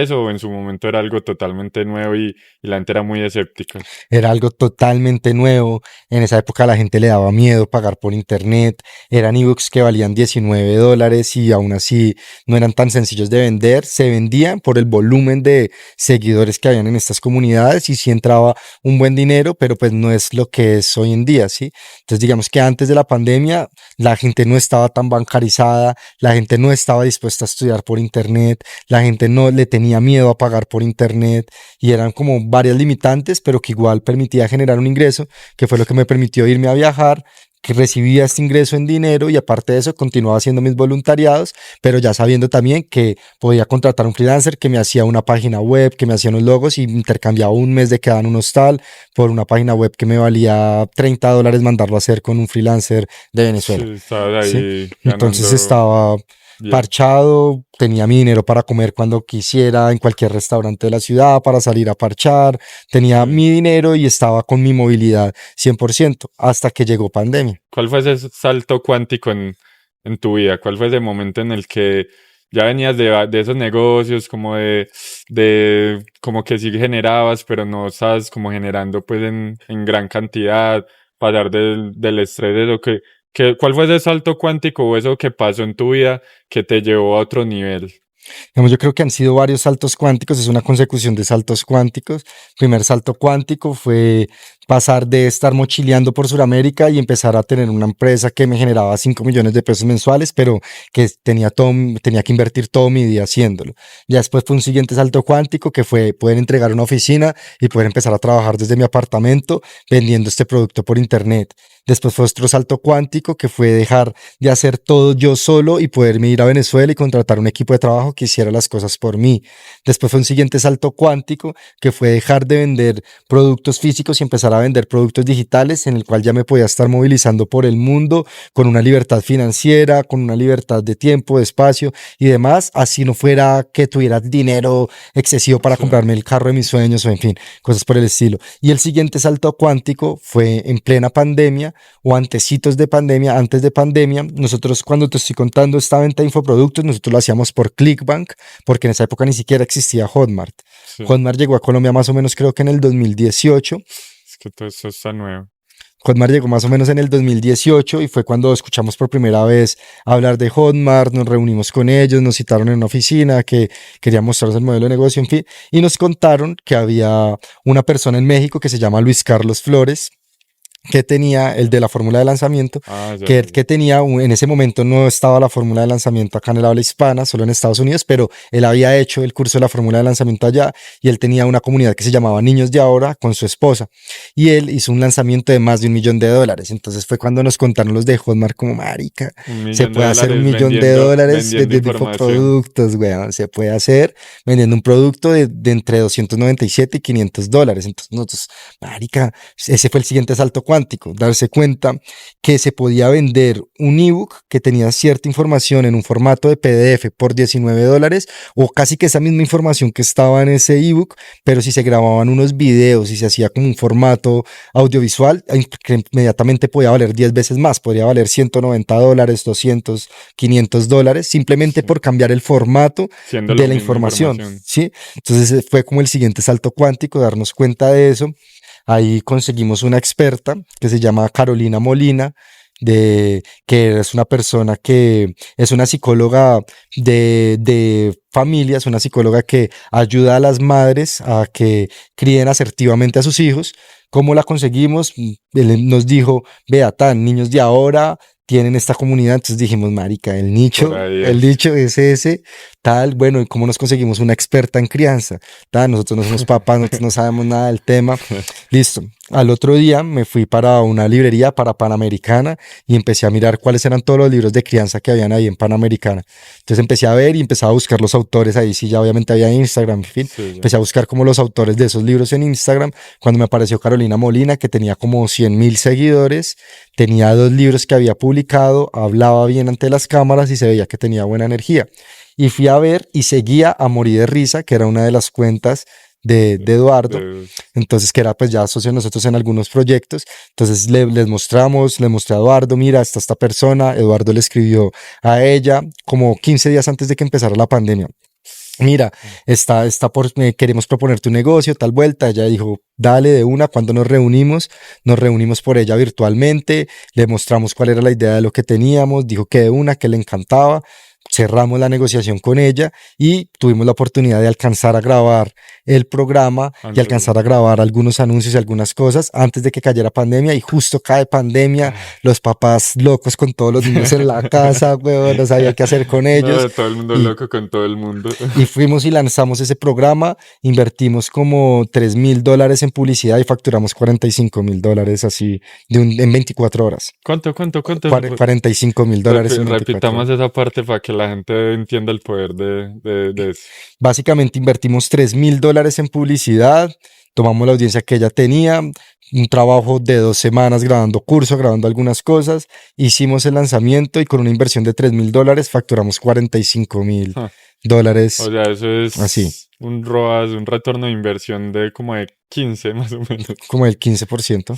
eso, o en su momento era algo totalmente nuevo y la gente era muy escéptica. Era algo totalmente nuevo. En esa época a la gente le daba miedo pagar por internet. Eran ebooks que valían $19 y aún así no eran tan sencillos de vender. Se vendían por el volumen de seguidores que habían en estas comunidades y sí entraba un buen dinero, pero pues no es lo que es hoy en día, ¿sí? Entonces digamos que antes de la pandemia la gente no estaba tan bancarizada, la gente no estaba dispuesta a estudiar por internet, la gente no le tenía miedo a pagar por internet y eran como varias limitantes, pero que igual permitía generar un ingreso, que fue lo que me permitió irme a viajar, que recibía este ingreso en dinero y aparte de eso continuaba haciendo mis voluntariados, pero ya sabiendo también que podía contratar un freelancer que me hacía una página web, que me hacía unos logos y intercambiaba un mes de quedar en un hostal por una página web que me valía $30 mandarlo a hacer con un freelancer de Sí, Venezuela, estabas ¿sí? ahí Entonces ganando estaba bien. parchado, tenía mi dinero para comer cuando quisiera en cualquier restaurante de la ciudad, para salir a parchar, tenía Sí. mi dinero y estaba con mi movilidad 100% hasta que llegó pandemia. ¿Cuál fue ese salto cuántico en tu vida? ¿Cuál fue ese momento en el que ya venías de esos negocios, como como que sí generabas, pero no estabas como generando pues en gran cantidad, pasar del estrés de lo ¿cuál fue ese salto cuántico o eso que pasó en tu vida que te llevó a otro nivel? Digamos, yo creo que han sido varios saltos cuánticos, es una consecución de saltos cuánticos. Primer salto cuántico fue pasar de estar mochileando por Sudamérica y empezar a tener una empresa que me generaba 5 millones de pesos mensuales, pero que tenía que invertir todo mi día haciéndolo. Ya después fue un siguiente salto cuántico que fue poder entregar una oficina y poder empezar a trabajar desde mi apartamento vendiendo este producto por internet. Después fue otro salto cuántico que fue dejar de hacer todo yo solo y poderme ir a Venezuela y contratar un equipo de trabajo que hiciera las cosas por mí. Después fue un siguiente salto cuántico que fue dejar de vender productos físicos y empezar a vender productos digitales en el cual ya me podía estar movilizando por el mundo con una libertad financiera, con una libertad de tiempo, de espacio y demás, así no fuera que tuviera dinero excesivo para Sí. comprarme el carro de mis sueños o en fin, cosas por el estilo. Y el siguiente salto cuántico fue en plena pandemia o antecitos de pandemia, antes de pandemia. Nosotros, cuando te estoy contando esta venta de infoproductos, nosotros lo hacíamos por Clickbank, porque en esa época ni siquiera existía Hotmart. Sí. Hotmart llegó a Colombia más o menos creo que en el 2018. Es que todo eso está nuevo. Hotmart llegó más o menos en el 2018 y fue cuando escuchamos por primera vez hablar de Hotmart, nos reunimos con ellos, nos citaron en una oficina que quería mostrarnos el modelo de negocio, en fin, y nos contaron que había una persona en México que se llama Luis Carlos Flores, que tenía el de la fórmula de lanzamiento, Ah, ya, que, ya. que tenía, en ese momento no estaba la fórmula de lanzamiento acá en el habla hispana, solo en Estados Unidos, pero él había hecho el curso de la fórmula de lanzamiento allá y él tenía una comunidad que se llamaba Niños de Ahora con su esposa y él hizo un lanzamiento de más de $1.000.000. Entonces fue cuando nos contaron los de Hotmart como marica, Un se millón de puede hacer dólares $1.000.000 vendiendo vendiendo información. infoproductos, weón, se puede hacer vendiendo un producto de entre $297 y $500. Entonces nosotros, marica, ese fue el siguiente salto cuántico, darse cuenta que se podía vender un ebook que tenía cierta información en un formato de PDF por $19 o casi que esa misma información que estaba en ese ebook, pero si se grababan unos videos y se hacía como un formato audiovisual, que inmediatamente podía valer 10 veces más, podría valer $190, 200, $500, simplemente Sí. por cambiar el formato Siendo de la la misma información, información. ¿sí? Entonces fue como el siguiente salto cuántico, darnos cuenta de eso. Ahí conseguimos una experta que se llama Carolina Molina, que es una persona que es una psicóloga de familias, una psicóloga que ayuda a las madres a que críen asertivamente a sus hijos. ¿Cómo la conseguimos? Él nos dijo, vea, tan niños de ahora tienen esta comunidad, entonces dijimos, marica, Por ahí el es. nicho es ese, tal, bueno, ¿y cómo nos conseguimos una experta en crianza? Tal, nosotros no somos papás, nosotros no sabemos nada del tema, listo. Al otro día me fui para una librería, para Panamericana, y empecé a mirar cuáles eran todos los libros de crianza que habían ahí en Panamericana. Entonces empecé a ver y empecé a buscar los autores ahí, sí, ya obviamente había Instagram, en fin. Sí, ya. Empecé a buscar como los autores de esos libros en Instagram, cuando me apareció Carolina Molina, que tenía como 100,000 seguidores, tenía 2 libros que había publicado, hablaba bien ante las cámaras y se veía que tenía buena energía. Y fui a ver y seguía a Morir de Risa, que era una de las cuentas de Eduardo, De- entonces que era pues ya socio de nosotros en algunos proyectos. Entonces le mostré a Eduardo, mira, está esta persona. Eduardo le escribió a ella como 15 días antes de que empezara la pandemia. Mira, queremos proponer tu negocio, tal vuelta. Ella dijo, dale de una. Cuando nos reunimos por ella virtualmente, le mostramos cuál era la idea de lo que teníamos, dijo que de una, que le encantaba. Cerramos la negociación con ella y tuvimos la oportunidad de alcanzar a grabar el programa y Antes alcanzar a grabar algunos anuncios y algunas cosas antes de que cayera pandemia y justo cae pandemia, los papás locos con todos los niños en la casa, weón, no sabía qué hacer con ellos No, todo el mundo y, loco con todo el mundo. y fuimos y lanzamos ese programa, invertimos como $3.000 en publicidad y facturamos $45.000 así en 24 horas. ¿Cuánto? $45.000 en 24 Repitamos horas. esa parte para que la gente entienda el poder de eso. Básicamente invertimos $3.000 en publicidad, tomamos la audiencia que ella tenía, un trabajo de 2 semanas grabando curso, grabando algunas cosas, hicimos el lanzamiento y con una inversión de $3.000 facturamos $45.000. Ja. O sea, eso es Así, un ROAS, un retorno de inversión de como de 15 más o menos. como el 15%,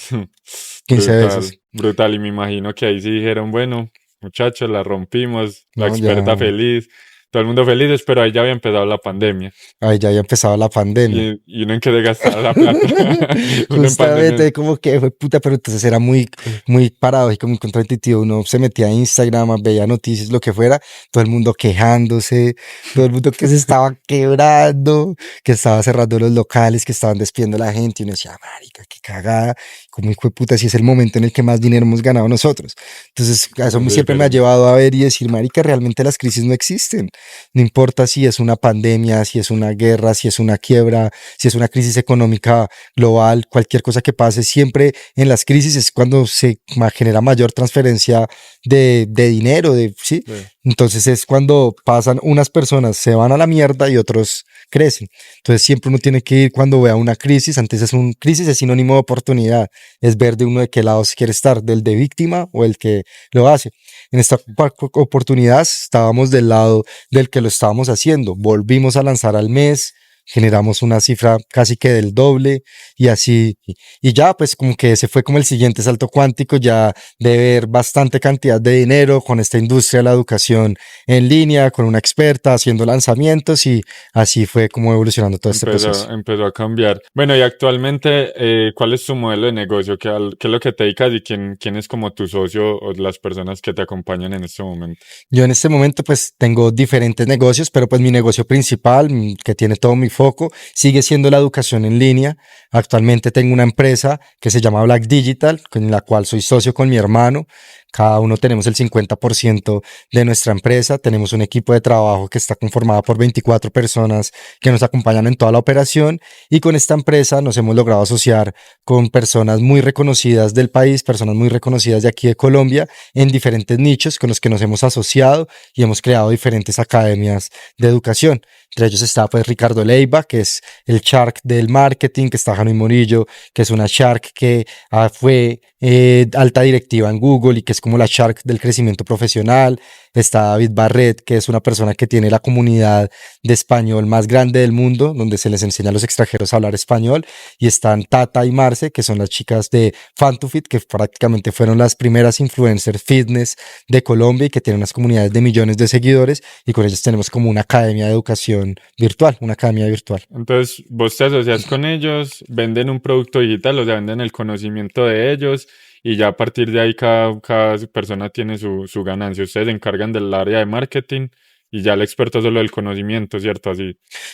15 Brutal, veces. brutal. Y me imagino que ahí sí dijeron, bueno, muchachos, la rompimos, la No, experta ya, feliz, todo el mundo feliz, pero ahí ya había empezado la pandemia. ahí ya había empezado la pandemia. Y uno en que se gastaba la plata. Uno en Justamente, pandemia. como que fue puta, pero entonces era muy paradójico, muy contraintuitivo. Uno se metía a Instagram, veía noticias, lo que fuera, todo el mundo quejándose, todo el mundo que se estaba quebrando, que estaba cerrando los locales, que estaban despidiendo a la gente. Y uno decía, marica, qué cagada, como hijo de puta, si es el momento en el que más dinero hemos ganado nosotros. Entonces, eso Es siempre me ha diferente. llevado a ver y decir, marica, realmente las crisis no existen. No importa si es una pandemia, si es una guerra, si es una quiebra, si es una crisis económica global, cualquier cosa que pase, siempre en las crisis es cuando se genera mayor transferencia de dinero, ¿sí? Sí. Entonces es cuando pasan unas personas, se van a la mierda y otros crecen. Entonces siempre uno tiene que ir cuando vea una crisis. Antes es un crisis, es sinónimo de oportunidad. Es ver de uno de qué lado se quiere estar, del de víctima o el que lo hace. En esta oportunidad estábamos del lado del que lo estábamos haciendo. Volvimos a lanzar al mes, generamos una cifra casi que del doble y así, y ya pues como que ese fue como el siguiente salto cuántico, ya de ver bastante cantidad de dinero con esta industria de la educación en línea, con una experta haciendo lanzamientos y así fue como evolucionando todo este proceso. Empezó a cambiar. Bueno, y actualmente, ¿cuál es tu modelo de negocio? ¿Qué es lo que te dedicas y quién es como tu socio o las personas que te acompañan en este momento? Yo en este momento pues tengo diferentes negocios, pero pues mi negocio principal, que tiene todo mi foco, sigue siendo la educación en línea. Actualmente tengo una empresa que se llama Black Digital, con la cual soy socio con mi hermano. Cada uno tenemos el 50% de nuestra empresa. Tenemos un equipo de trabajo que está conformado por 24 personas que nos acompañan en toda la operación. Y con esta empresa nos hemos logrado asociar con personas muy reconocidas del país, personas muy reconocidas de aquí de Colombia, en diferentes nichos con los que nos hemos asociado y hemos creado diferentes academias de educación. Entre ellos está pues Ricardo Leiva, que es el Shark del marketing, que está Jano Morillo, que es una Shark que fue alta directiva en Google y que es como la Shark del crecimiento profesional. Está David Barret, que es una persona que tiene la comunidad de español más grande del mundo, donde se les enseña a los extranjeros a hablar español. Y están Tata y Marce, que son las chicas de FanToFit, que prácticamente fueron las primeras influencers fitness de Colombia y que tienen unas comunidades de millones de seguidores. Y con ellos tenemos como una academia de educación virtual, una academia virtual. Entonces, vos te asocias con ellos, venden un producto digital, o sea, venden el conocimiento de ellos y ya a partir de ahí cada persona tiene su ganancia. Ustedes se encargan del área de marketing y ya el experto solo del conocimiento, ¿cierto?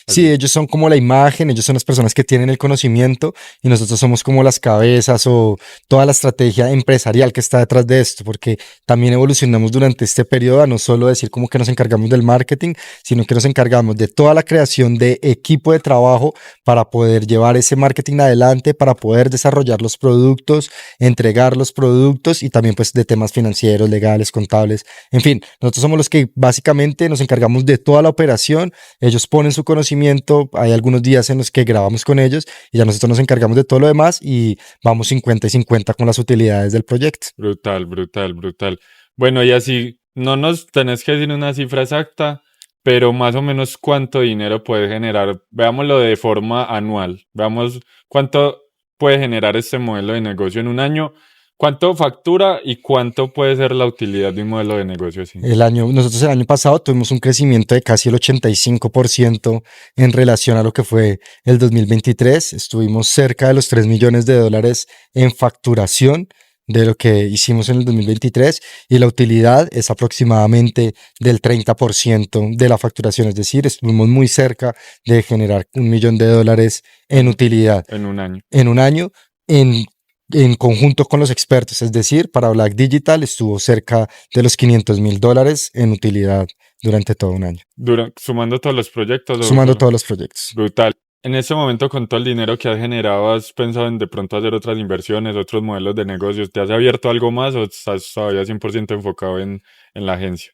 Sí, ellos son como la imagen, ellos son las personas que tienen el conocimiento y nosotros somos como las cabezas o toda la estrategia empresarial que está detrás de esto, porque también evolucionamos durante este periodo a no solo decir como que nos encargamos del marketing, sino que nos encargamos de toda la creación de equipo de trabajo para poder llevar ese marketing adelante, para poder desarrollar los productos, entregar los productos y también pues de temas financieros, legales, contables, en fin, nosotros somos los que básicamente nos encargamos de toda la operación, ellos ponen su conocimiento, hay algunos días en los que grabamos con ellos y ya nosotros nos encargamos de todo lo demás y vamos 50 y 50 con las utilidades del proyecto. Brutal, brutal, brutal. Bueno, y así, no nos tenés que decir una cifra exacta, pero más o menos cuánto dinero puede generar, veámoslo de forma anual, veamos cuánto puede generar este modelo de negocio en un año. ¿Cuánto factura y cuánto puede ser la utilidad de un modelo de negocio así? Nosotros el año pasado tuvimos un crecimiento de casi el 85% en relación a lo que fue el 2023. Estuvimos cerca de los 3 millones de dólares en facturación de lo que hicimos en el 2023 y la utilidad es aproximadamente del 30% de la facturación. Es decir, estuvimos muy cerca de generar 1 millón de dólares en utilidad En un año. en un año. En conjunto con los expertos, es decir, para Black Digital estuvo cerca de los $500,000 en utilidad durante todo un año. Sumando todos los proyectos. Sumando todos los proyectos. Brutal. En ese momento, con todo el dinero que has generado, ¿has pensado en de pronto hacer otras inversiones, otros modelos de negocios? ¿Te has abierto algo más o estás todavía 100% enfocado en la agencia?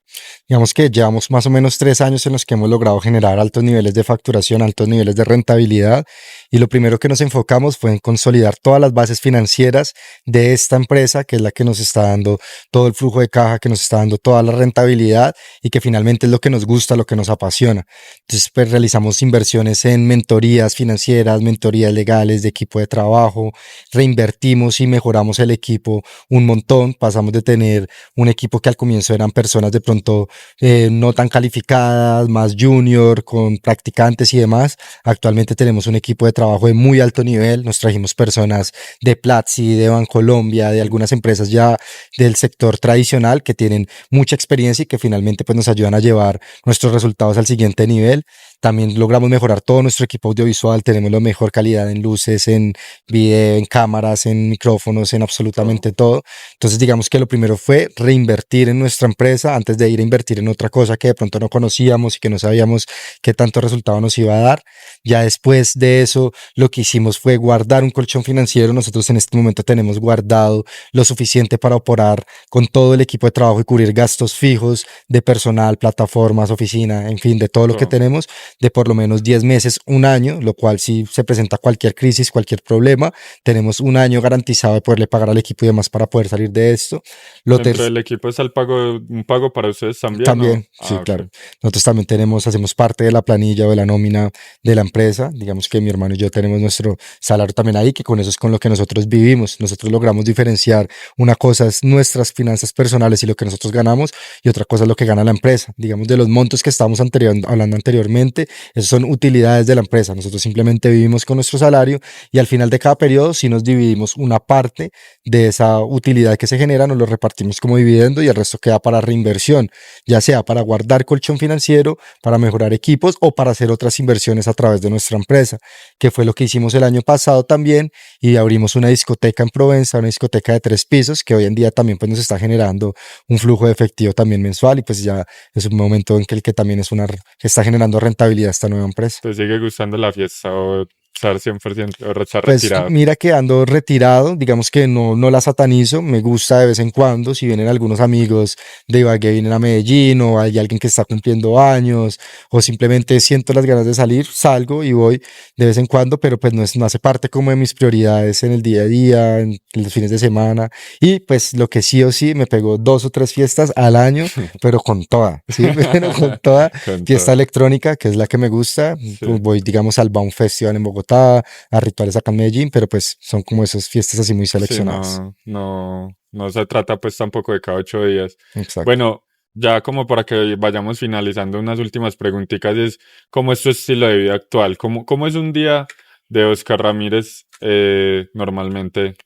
Digamos que llevamos más o menos 3 años en los que hemos logrado generar altos niveles de facturación, altos niveles de rentabilidad y lo primero que nos enfocamos fue en consolidar todas las bases financieras de esta empresa, que es la que nos está dando todo el flujo de caja, que nos está dando toda la rentabilidad y que finalmente es lo que nos gusta, lo que nos apasiona. Entonces pues realizamos inversiones en mentorías financieras, mentorías legales, de equipo de trabajo, reinvertimos y mejoramos el equipo un montón, pasamos de tener un equipo que al comienzo eran personas de pronto no tan calificadas, más junior, con practicantes y demás. Actualmente tenemos un equipo de trabajo de muy alto nivel, nos trajimos personas de Platzi, de Bancolombia, de algunas empresas ya del sector tradicional que tienen mucha experiencia y que finalmente pues nos ayudan a llevar nuestros resultados al siguiente nivel. También logramos mejorar todo nuestro equipo audiovisual, tenemos la mejor calidad en luces, en video, en cámaras, en micrófonos, en absolutamente todo. Entonces digamos que lo primero fue reinvertir en nuestra empresa antes de ir a invertir en otra cosa que de pronto no conocíamos y que no sabíamos qué tanto resultado nos iba a dar. Ya después de eso, lo que hicimos fue guardar un colchón financiero. Nosotros en este momento tenemos guardado lo suficiente para operar con todo el equipo de trabajo y cubrir gastos fijos de personal, plataformas, oficina, en fin, de todo lo que tenemos, de por lo menos 10 meses, un año, lo cual si se presenta cualquier crisis, cualquier problema, tenemos un año garantizado de poderle pagar al equipo y demás para poder salir de esto. Dentro del equipo está un pago para ustedes también, también, ¿no? sí, Ok. claro. Nosotros también hacemos parte de la planilla o de la nómina de la empresa. Digamos que mi hermano y yo tenemos nuestro salario también ahí, que con eso es con lo que nosotros vivimos. Nosotros logramos diferenciar una cosa es nuestras finanzas personales y lo que nosotros ganamos, y otra cosa es lo que gana la empresa. Digamos, de los montos que estábamos hablando anteriormente, esos son utilidades de la empresa. Nosotros simplemente vivimos con nuestro salario y al final de cada periodo sí nos dividimos una parte de esa utilidad que se genera, nos lo repartimos como dividendo y el resto queda para reinversión, ya sea para guardar colchón financiero, para mejorar equipos o para hacer otras inversiones a través de nuestra empresa, que fue lo que hicimos el año pasado también, y abrimos una discoteca en Provenza, una discoteca de 3 pisos, que hoy en día también pues nos está generando un flujo de efectivo también mensual, y pues ya es un momento en que el que también que está generando rentabilidad esta nueva empresa. ¿Te sigue gustando la fiesta o estar 100% o estar Pues retirado? mira que ando retirado, digamos que no la satanizo, me gusta de vez en cuando, si vienen algunos amigos de Ibagué, vienen a Medellín, o hay alguien que está cumpliendo años, o simplemente siento las ganas de salir, salgo y voy de vez en cuando, pero pues no hace parte como de mis prioridades en el día a día, en los fines de semana, y pues lo que sí o sí, me pego 2 o 3 fiestas al año, pero con toda, ¿sí? Pero con toda, Con fiesta todo. electrónica, que es la que me gusta, Sí. pues voy digamos al Baum Festival en Bogotá, a rituales acá en Medellín, pero pues son como esas fiestas así muy Sí, seleccionadas. no se trata pues tampoco de cada 8 días. Exacto. Bueno, ya como para que vayamos finalizando unas últimas preguntitas es ¿cómo es tu estilo de vida actual? ¿Cómo es un día de Oscar Ramírez normalmente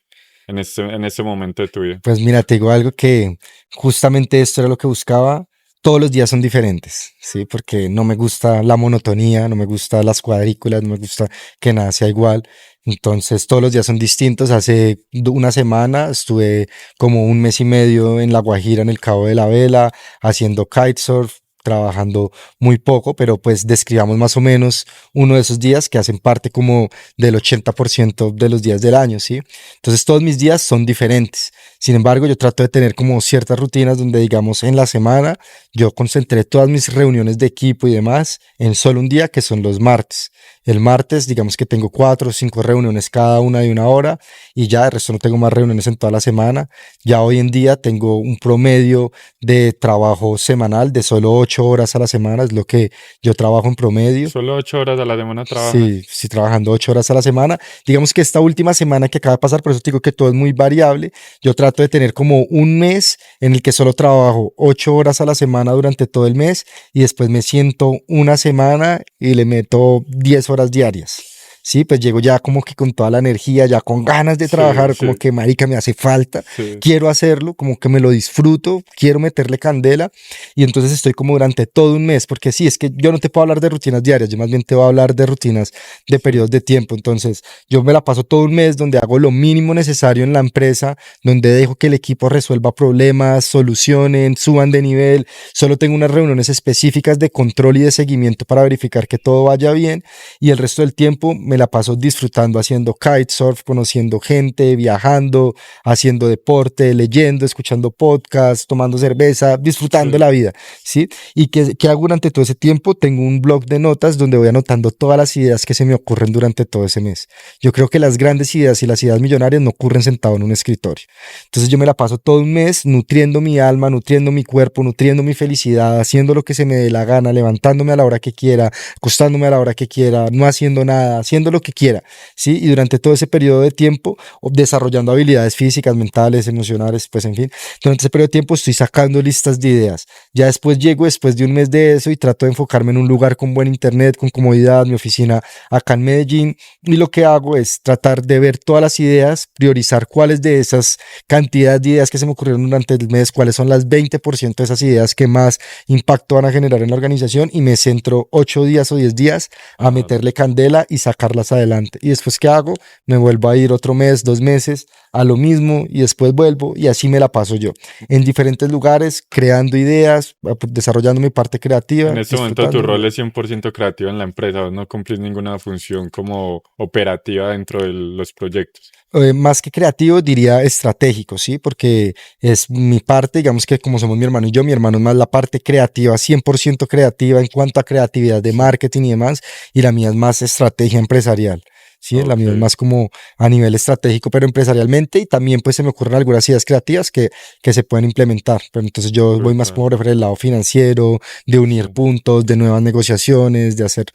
en este momento de tu vida? Pues mira, te digo algo que justamente esto era lo que buscaba. Todos los días son diferentes, ¿sí? Porque no me gusta la monotonía, no me gusta las cuadrículas, no me gusta que nada sea igual. Entonces todos los días son distintos. Hace una semana estuve como un mes y medio en La Guajira, en el Cabo de la Vela, haciendo kitesurf, trabajando muy poco, pero pues describamos más o menos uno de esos días que hacen parte como del 80% de los días del año, ¿sí? Entonces todos mis días son diferentes. Sin embargo, yo trato de tener como ciertas rutinas donde, digamos, en la semana yo concentré todas mis reuniones de equipo y demás en solo un día, que son los martes. El martes, digamos que tengo 4 o 5 reuniones cada una de una hora, y ya de resto no tengo más reuniones en toda la semana. Ya hoy en día tengo un promedio de trabajo semanal de solo 8 horas a la semana, es lo que yo trabajo en promedio. ¿Solo 8 horas a la semana trabajas? Sí, trabajando 8 horas a la semana. Digamos que esta última semana que acaba de pasar, por eso te digo que todo es muy variable. Yo trato de tener como un mes en el que solo trabajo 8 horas a la semana durante todo el mes, y después me siento una semana y le meto 10 horas diarias. Sí, pues llego ya como que con toda la energía, ya con ganas de Sí, trabajar, como sí. que marica me hace falta, Sí. quiero hacerlo, como que me lo disfruto, quiero meterle candela, y entonces estoy como durante todo un mes, porque sí, es que yo no te puedo hablar de rutinas diarias, yo más bien te voy a hablar de rutinas de periodos de tiempo. Entonces yo me la paso todo un mes donde hago lo mínimo necesario en la empresa, donde dejo que el equipo resuelva problemas, solucionen, suban de nivel, solo tengo unas reuniones específicas de control y de seguimiento para verificar que todo vaya bien, y el resto del tiempo me la paso disfrutando haciendo kitesurf, conociendo gente, viajando, haciendo deporte, leyendo, escuchando podcasts, tomando cerveza, disfrutando Sí. la vida, ¿sí? ¿Y qué hago durante todo ese tiempo? Tengo un blog de notas donde voy anotando todas las ideas que se me ocurren durante todo ese mes. Yo creo que las grandes ideas y las ideas millonarias no ocurren sentado en un escritorio. Entonces yo me la paso todo un mes nutriendo mi alma, nutriendo mi cuerpo, nutriendo mi felicidad, haciendo lo que se me dé la gana, levantándome a la hora que quiera, acostándome a la hora que quiera, no haciendo nada, haciendo haciendo lo que quiera, ¿sí? Y durante todo ese periodo de tiempo, desarrollando habilidades físicas, mentales, emocionales, pues en fin, durante ese periodo de tiempo estoy sacando listas de ideas. Ya después llego, después de un mes de eso, y trato de enfocarme en un lugar con buen internet, con comodidad, mi oficina acá en Medellín, y lo que hago es tratar de ver todas las ideas, priorizar cuáles de esas cantidades de ideas que se me ocurrieron durante el mes, cuáles son las 20% de esas ideas que más impacto van a generar en la organización, y me centro 8 días o 10 días a Claro. meterle candela y sacarlas adelante. Y después, ¿qué hago? Me vuelvo a ir otro mes, 2 meses a lo mismo, y después vuelvo, y así me la paso yo en diferentes lugares, creando ideas, desarrollando mi parte En creativa, este momento tu disfrutando. rol es 100% creativo en la empresa, vos no cumplís ninguna función como operativa dentro de los proyectos. Más que creativo, diría estratégico, ¿sí? Porque es mi parte, digamos que como somos mi hermano y yo, mi hermano es más la parte creativa, 100% creativa en cuanto a creatividad de Sí. marketing y demás, y la mía es más estrategia empresarial, ¿sí? La Ok, mía es más como a nivel estratégico, pero empresarialmente, y también pues se me ocurren algunas ideas creativas que se pueden implementar, pero entonces yo voy más brutal, como por el lado financiero, de unir sí, puntos, de nuevas negociaciones, de hacer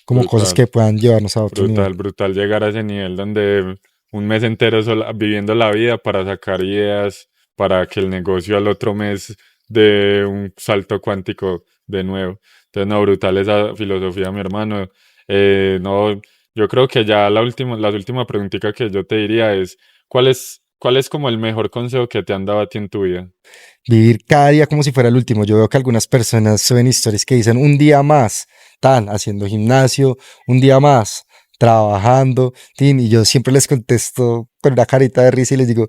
como cosas brutal, que puedan llevarnos a otro nivel. brutal, brutal llegar a ese nivel donde un mes entero viviendo la vida para sacar ideas, para que el negocio al otro mes dé un salto cuántico de nuevo. Entonces, no, brutal esa filosofía, mi hermano. No, yo creo que ya la última preguntita que yo te diría es, cuál es como el mejor consejo que te han dado a ti en tu vida? Vivir cada día como si fuera el último. Yo veo que algunas personas suben historias que dicen un día más, tan haciendo gimnasio, un día más, trabajando, tin, y yo siempre les contesto con una carita de risa y les digo,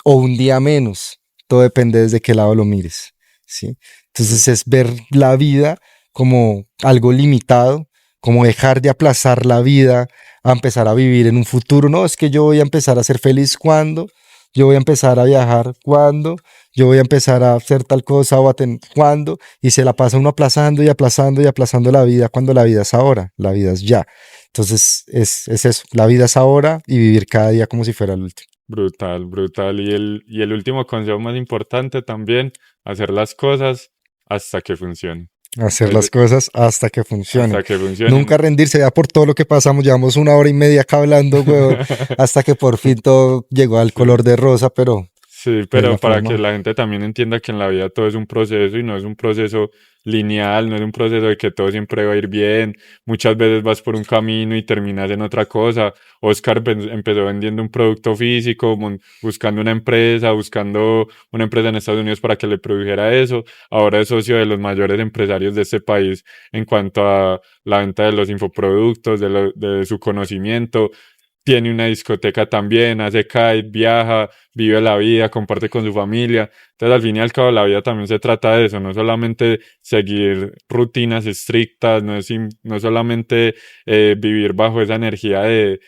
o un día menos, todo depende desde qué lado lo mires, ¿sí? Entonces es ver la vida como algo limitado, como dejar de aplazar la vida a empezar a vivir en un futuro. No, es que yo voy a empezar a ser feliz cuando, yo voy a empezar a viajar cuando, yo voy a empezar a hacer tal cosa o a tener cuando, y se la pasa uno aplazando y aplazando y aplazando la vida cuando la vida es ahora, la vida es ya. Entonces es eso, la vida es ahora y vivir cada día como si fuera el último. Brutal, brutal. Y el último consejo más importante también, hacer las cosas hasta que funcionen. Hacer las Entonces, cosas hasta que funcionen. hasta que Nunca funcionen. rendirse, ya por todo lo que pasamos, llevamos 1 hora y media acá hablando, huevón, hasta que por fin todo llegó al Sí. color de rosa, pero Sí, de la pero para que forma. la gente también entienda que en la vida todo es un proceso y no es un proceso lineal, no es un proceso de que todo siempre va a ir bien. Muchas veces vas por un camino y terminas en otra cosa. Oscar empezó vendiendo un producto físico, buscando buscando una empresa en Estados Unidos para que le produjera eso. Ahora es socio de los mayores empresarios de este país en cuanto a la venta de los infoproductos, de su conocimiento. Tiene una discoteca también, hace kite, viaja, vive la vida, comparte con su familia. Entonces, al fin y al cabo, la vida también se trata de eso, no solamente seguir rutinas estrictas, no solamente vivir bajo esa energía de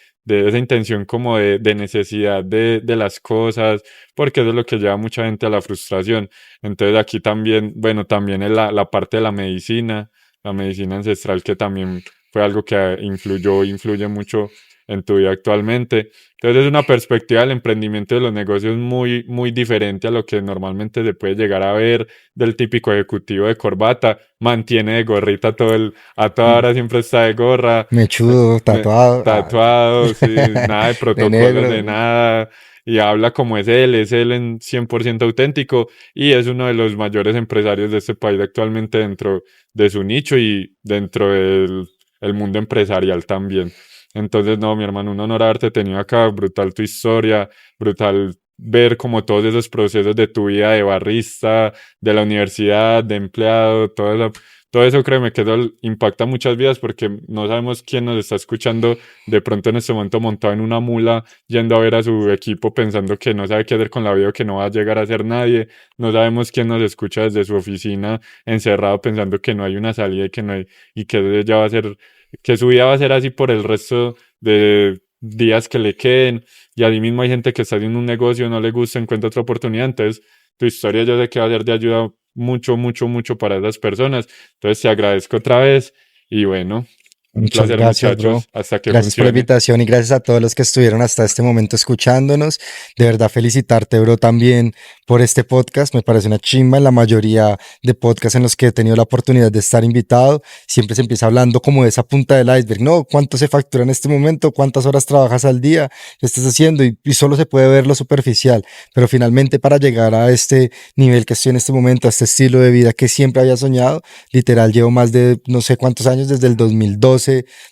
esa intención como de necesidad de las cosas, porque eso es lo que lleva a mucha gente a la frustración. Entonces, aquí también, bueno, también es la parte de la medicina ancestral, que también fue algo que influye mucho en tu vida actualmente. Entonces es una perspectiva del emprendimiento de los negocios muy, muy diferente a lo que normalmente se puede llegar a ver del típico ejecutivo de corbata. Mantiene de gorrita a toda hora siempre está de gorra, Mechudo, tatuado, tatuado, sí, nada de de protocolos, de negro. nada. Y habla como es él en 100% auténtico y es uno de los mayores empresarios de este país actualmente dentro de su nicho y dentro del el mundo empresarial también. Entonces, no, mi hermano, un honor haberte tenido acá, brutal tu historia, brutal ver como todos esos procesos de tu vida de barrista, de la universidad, de empleado, todo eso créeme que eso impacta muchas vidas porque no sabemos quién nos está escuchando de pronto en este momento montado en una mula yendo a ver a su equipo pensando que no sabe qué hacer con la vida o que no va a llegar a ser nadie, no sabemos quién nos escucha desde su oficina encerrado pensando que no hay una salida y que no hay, y que ya va a ser que su vida va a ser así por el resto de días que le queden. Y así mismo hay gente que está haciendo un negocio, no le gusta, encuentra otra oportunidad. Entonces, tu historia yo sé que va a ser de ayuda mucho, mucho, mucho para esas personas. Entonces, te agradezco otra vez y bueno. Un Muchas placer, gracias, bro. muchachos. Hasta que Gracias por la funcione. invitación y gracias a todos los que estuvieron hasta este momento escuchándonos. De verdad, felicitarte, bro, también por este podcast. Me parece una chimba. En la mayoría de podcasts en los que he tenido la oportunidad de estar invitado, siempre se empieza hablando como de esa punta del iceberg, ¿no? ¿Cuánto se factura en este momento? ¿Cuántas horas trabajas al día? ¿Qué estás haciendo? Y solo se puede ver lo superficial. Pero finalmente, para llegar a este nivel que estoy en este momento, a este estilo de vida que siempre había soñado, literal, llevo más de no sé cuántos años, desde el 2012,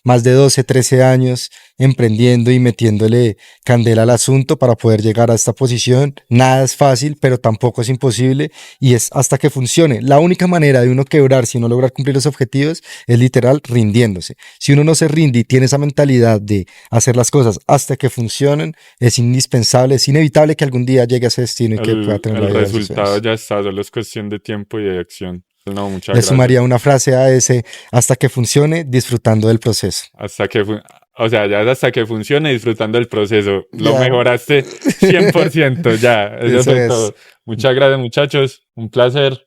más de 12, 13 años emprendiendo y metiéndole candela al asunto para poder llegar a esta posición. Nada es fácil, pero tampoco es imposible y es hasta que funcione. La única manera de uno quebrarse y no lograr cumplir los objetivos es literal rindiéndose. Si uno no se rinde y tiene esa mentalidad de hacer las cosas hasta que funcionen, es indispensable, es inevitable que algún día llegue a ese destino y que pueda tener la El vida de sus resultado sueños. ya está, solo es cuestión de tiempo y de acción. No, muchas Le sumaría gracias. una frase a ese, hasta que funcione, disfrutando del proceso. Hasta que, o sea, ya es hasta que funcione disfrutando el proceso. Lo Ya. mejoraste 100%, ya, eso Eso fue es. todo. Muchas gracias, muchachos. Un placer.